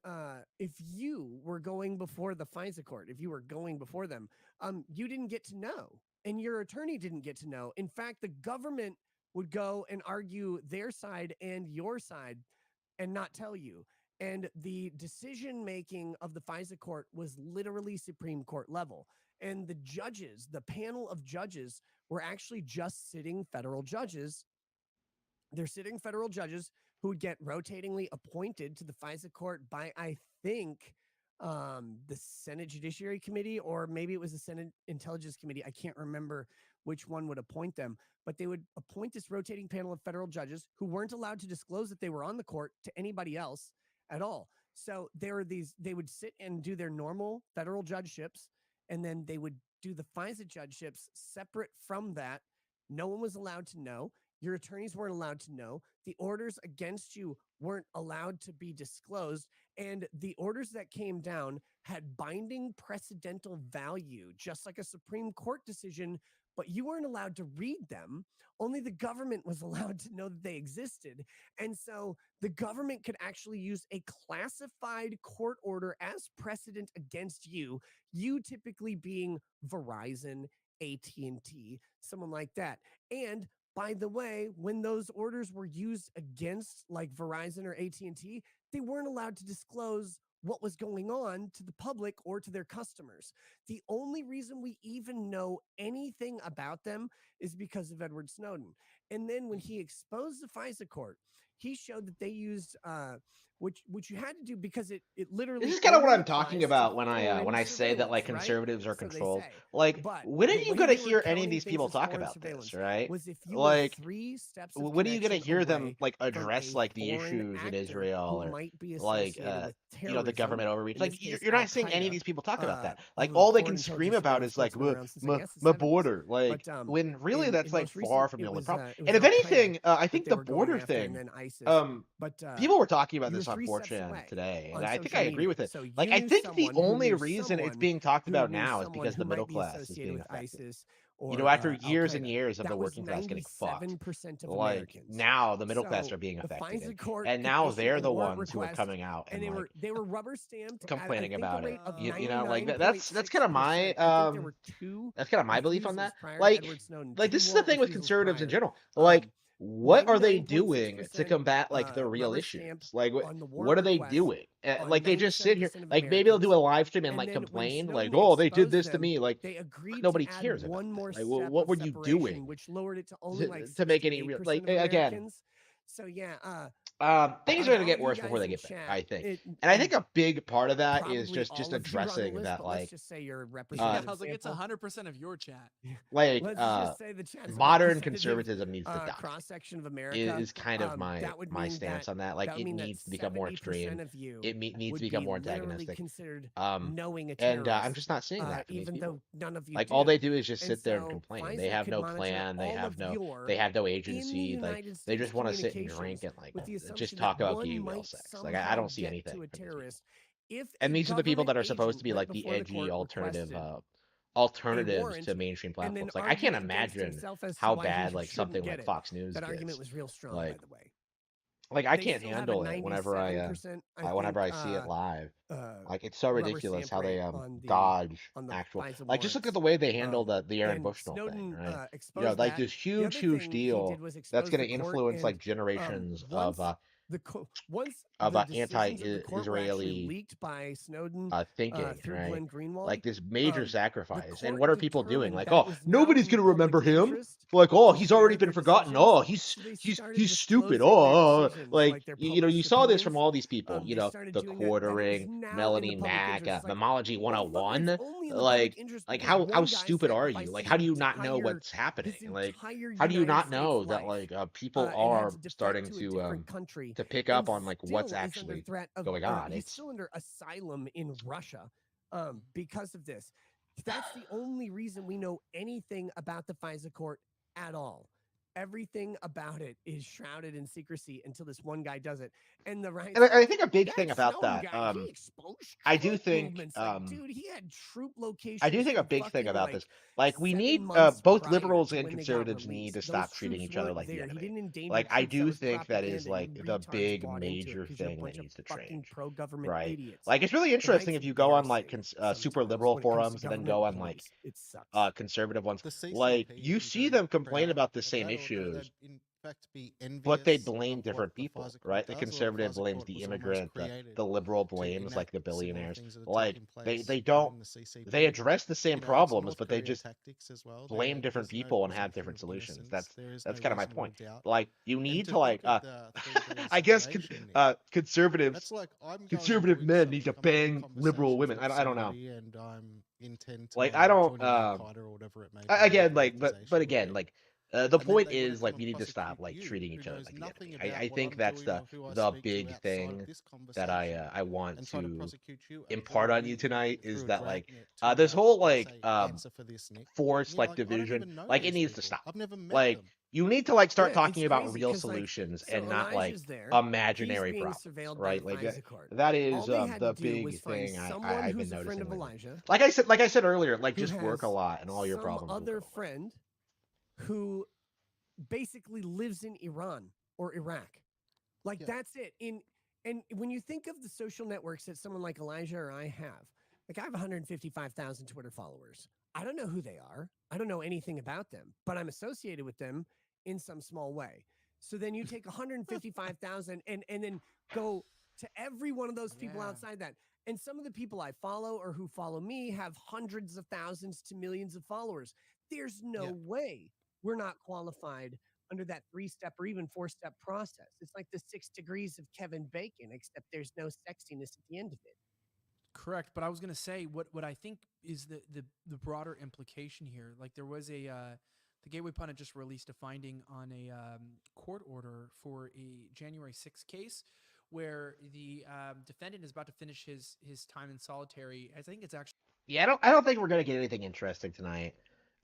before the FISA court, if you were going before them, you didn't get to know. and your attorney didn't get to know. In fact, the government would go and argue their side and your side and not tell you. And the decision making of the FISA court was literally Supreme Court level. And the judges, the panel of judges, were actually just sitting federal judges. They're sitting federal judges who would get rotatingly appointed to the FISA court by, I think, the Senate Judiciary Committee, or maybe it was the Senate Intelligence Committee. I can't remember which one would appoint them, but they would appoint this rotating panel of federal judges who weren't allowed to disclose that they were on the court to anybody else at all. So there were these, they would sit and do their normal federal judgeships, and then they would do the FISA judgeships separate from that. No one was allowed to know. Your attorneys weren't allowed to know. The orders against you weren't allowed to be disclosed. And the orders that came down had binding precedental value, just like a Supreme Court decision, but you weren't allowed to read them. Only the government was allowed to know that they existed. And so the government could actually use a classified court order as precedent against you, you typically being Verizon, AT&T, someone like that. And by the way, when those orders were used against like Verizon or AT&T, they weren't allowed to disclose what was going on to the public or to their customers. The only reason we even know anything about them is because of Edward Snowden. And then when he exposed the FISA court, he showed that they used which you had to do because it literally. This is kind of what only I'm talking applies to about when I foreign say that like surveillance, right? conservatives are So they controlled. say. Like, But when are the you way gonna they were hear any of counting these things people as talk foreign about surveillance this, right? was if you Like, were 3 steps of when are you gonna connection hear them away like from address a like the foreign issues in actor Israel who or might be like associated with you know, the terrorism, government overreach? in Like, this case, you're not Al seeing any of Qaeda, these people talk about that. Like, who all they foreign can scream intelligence about surveillance is like folks have been around since, I guess, the my 70s. border. Like, But when really in that's like most far recent, from it the only was problem. it was And if Al Qaeda anything, I that think they the were going border after, and thing, then ISIS. But people were talking about you were this on 3 steps 4chan away today, and on I think social I agree media. with it. So Like, you I knew think the someone who only knew reason it's someone being talked who about knew now is someone because who the middle might be class is associated being with affected. ISIS You know, or after Al years and Qaeda. years of the That was working class getting fucked, 97% of like Americans. now the middle class So are being the affected, FISA court and could now issue they're a the warrant ones who are request, coming out and and like they were rubber stamped at, I complaining think, a about it. rate of You know, like that's kind of 99.6%. my I think there were 2 that's kind of my belief on refusals that. prior to Like, Edward Snowden. like 2 this is the warrant thing with refusals conservatives in prior. general. Like, what are they doing to 99.6% combat like the real rubber issues? stamp Like, on the what are warrant they request doing? on Like, they just sit here. 97% of Like, maybe they'll do a Americans. live stream and And like then when complain, like, Snowden oh, they did exposed this to them, me. Like, they agreed nobody to add cares about one that. more Like, step what of were you separation, doing which lowered it to only like to make any real? 68% Like, of again, Americans. So yeah, things out are of gonna all get of you worse before guys they in get better, chat, I think. it, And I and think a big part of that is probably just all of you are on the addressing list, that but let's like just say you're a Yeah, representative I was like, it's sample. 100% of your chat. like Let's just say the chat is a modern representative conservatism needs to die. cross section of America. Is kind of That would my mean stance that on that. Like, that would it mean that needs to become more 70% extreme. of you It needs would to become be more literally antagonistic. considered knowing a And terrorist. I'm just not seeing that from these even people. though none of you Like, do. all they do is just And sit there and so complain. They FISA have could no monitor plan. They all have of no your agency. Like, United they States just want to sit and drink communications and like with the just assumption talk that about one gay whale might sex. Like, I somehow don't see get anything to a from these people. terrorist. If And a these are the people government that are supposed to agent be went like the before the edgy court, alternative requested alternatives warrant, to mainstream and then platforms. Like, I can't argued against imagine himself as to how why he bad like shouldn't something get like it. Fox News That gets. argument was real strong, Like, by the way. like I They can't still have a handle it whenever I 97%, I whenever think, I see it live. Like, it's so rubber ridiculous stamp how they rate on the dodge FISA like, just look at warrants. the way they handle the Aaron And Bushnell thing, Snowden right? You know, exposed like that. this The huge other thing he deal did was that's expose going the to court, influence like and generations once once of the decisions of the court were actually anti-Israeli leaked by Snowden thinking, through right? Glenn Greenwald, Like this major the sacrifice. And court what are people doing? determined Like, that it oh, was not nobody's in gonna the public remember him. interest Like, oh, to he's share already been their forgotten. decisions, Oh, so they started he's stupid. disclosing their Oh, decisions, like like their you know, you published saw this from opinions. all these people. You They know, started the doing that it was quartering, now in the Melanie public Mack, interest. It's like, Memology well, it's 101. only in the public Like, interest like because how one guy stupid are you? sacrificed Like, his how do you not know entire what's happening? Like, entire how do you United not States know that life, like people and had are to defect starting to a different country, to pick and up on like what's still is under actually threat of, going or on? he's It's still under asylum in Russia because of this. That's the only reason we know anything about the FISA court at all. everything about it is shrouded in secrecy until this one guy does it. And the right's And I like, think a big that thing about Snowden that, guy, he exposed I do troop think, movements. Like, dude, he had troop I do locations think a from big thing fucking about like this, like we 7 need, months both prior liberals to and when they got conservatives need released. to Those stop treating troops each other weren't like the there. He enemy. didn't endanger Like I troops. That do was think that is propaganda. like You the retards big bought into it major because you're a thing that bunch of needs to fucking change, pro-government right? idiots. Like it's really The interesting right's if you go on like embarrassing super sometimes liberal when it comes to forums and then government go on like noise. It sucks. conservative ones, The like CCP you can see go them complain proud about the of same that, or issues, they'd in fact be but they envious blame of what different the people, FISA court right? The does, or the conservative FISA blames court the was almost immigrant, created the liberal to blames like enact the similar billionaires. things that are Like taking they place don't within the CCP. they address the same You know, it's problems, North but they Korean just tactics as well. blame different There's no people and have presumption different of solutions. innocence. There is no That's kind of my reasonable point. doubt. Like you And need to to like think of the $3 I guess separation, Nick, conservatives that's like I'm going into conservative men need insult. to Like I'm having bang liberal conversations women. with I don't know. somebody, and I'm intent Like on I don't joining Al Qaeda or whatever it may be, again whatever the like but accusation may again be. like the And then point they want to is come like and we need to stop prosecute like you, treating who each other knows like the nothing enemy. about I what think I'm that's doing or who I the speak to big outside thing of this that conversation, I want and try to to prosecute you and impart hold on you me tonight is through a that like dragnet to this account whole and like say answer for this, Nick. forced And you're like like, I don't division even know like it these needs to people. stop. I've never met Like them. you need to like start Yeah, talking it's about crazy real because like solutions so and not like Elijah's there. He's imaginary being problems, surveilled by the right? Like FISA court. that All is they had to the do was big find thing someone I've been who's a friend noticing of lately. Elijah Like I said earlier, like who just work a has lot and all your some problems will other go away. friend who basically lives in Iran or Iraq. Like Yeah. that's it. And when you think of the social networks that someone like Elijah or I have, like I have 155,000 Twitter followers. I don't know who they are. I don't know anything about them, but I'm associated with them in some small way. So then you take 155,000 and then go to every one of those people Yeah. outside that. And some of the people I follow or who follow me have hundreds of thousands to millions of followers. There's no Yeah. way we're not qualified under that 3-step or even 4-step process. It's like the 6 degrees of Kevin Bacon, except there's no sexiness at the end of it. Correct, but I was going to say what I think is the broader implication here. Like there was the Gateway Pundit just released a finding on a court order for a January 6th case where the defendant is about to finish his time in solitary. I think it's actually Yeah, I don't think we're gonna get anything interesting tonight.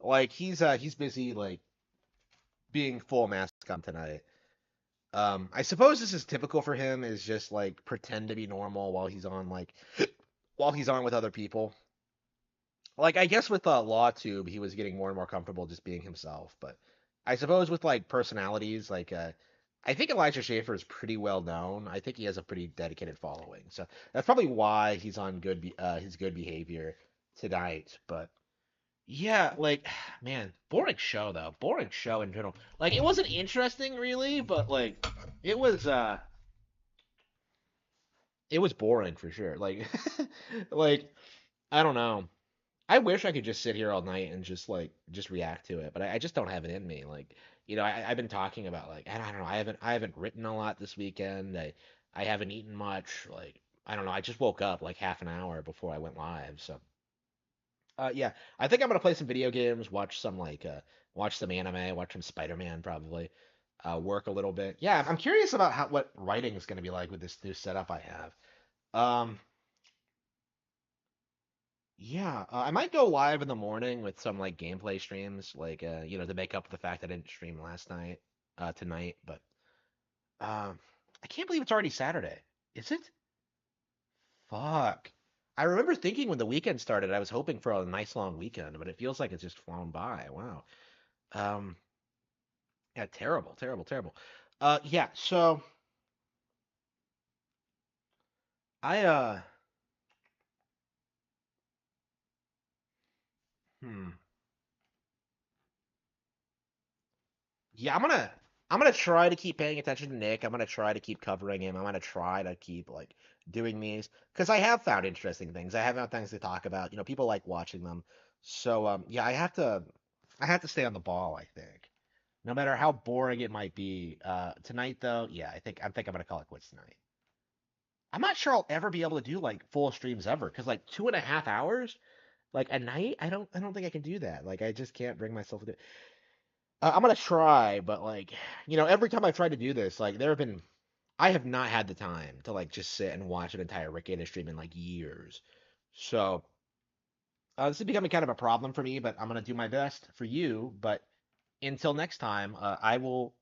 Like he's busy like being full mask on tonight. I suppose this is typical for him is just like pretend to be normal while he's on like while he's on with other people. Like I guess with LawTube he was getting more and more comfortable just being himself, but I suppose with like personalities like I think Elijah Schaefer is pretty well known. I think he has a pretty dedicated following. So that's probably why he's on his good behavior tonight, but yeah, like man, boring show though. Boring show in general. Like it wasn't interesting really, but like it was it was boring for sure. Like like I don't know. I wish I could just sit here all night and just react to it, but I just don't have it in me. Like, I've been talking about like I don't know, I haven't written a lot this weekend. I haven't eaten much. Like, I don't know, I just woke up like half an hour before I went live. So, yeah, I think I'm gonna play some video games, watch some anime, watch some Spider-Man probably. Work a little bit. Yeah, I'm curious about what writing is gonna be like with this new setup I have. Um, Yeah, I might go live in the morning with some like gameplay streams, like to make up for the fact I didn't stream last night, tonight. But I can't believe it's already Saturday. Is it? Fuck. I remember thinking when the weekend started, I was hoping for a nice long weekend, but it feels like it's just flown by. Wow. Um, yeah, terrible, terrible, terrible. Yeah. So I hmm. Yeah, I'm gonna try to keep paying attention to Nick. I'm gonna try to keep covering him. I'm gonna try to keep like doing these because I have found interesting things. I have found things to talk about. People like watching them. So yeah, I have to stay on the ball, I think. No matter how boring it might be. Tonight though, yeah, I think I'm gonna call it quits tonight. I'm not sure I'll ever be able to do like full streams ever because like 2.5 hours like a night, I don't think I can do that. Like I just can't bring myself to do it. I'm gonna try, but like, every time I've tried to do this, like I have not had the time to like just sit and watch an entire Rekieta stream in like years. So this is becoming kind of a problem for me, but I'm gonna do my best for you. But until next time, I will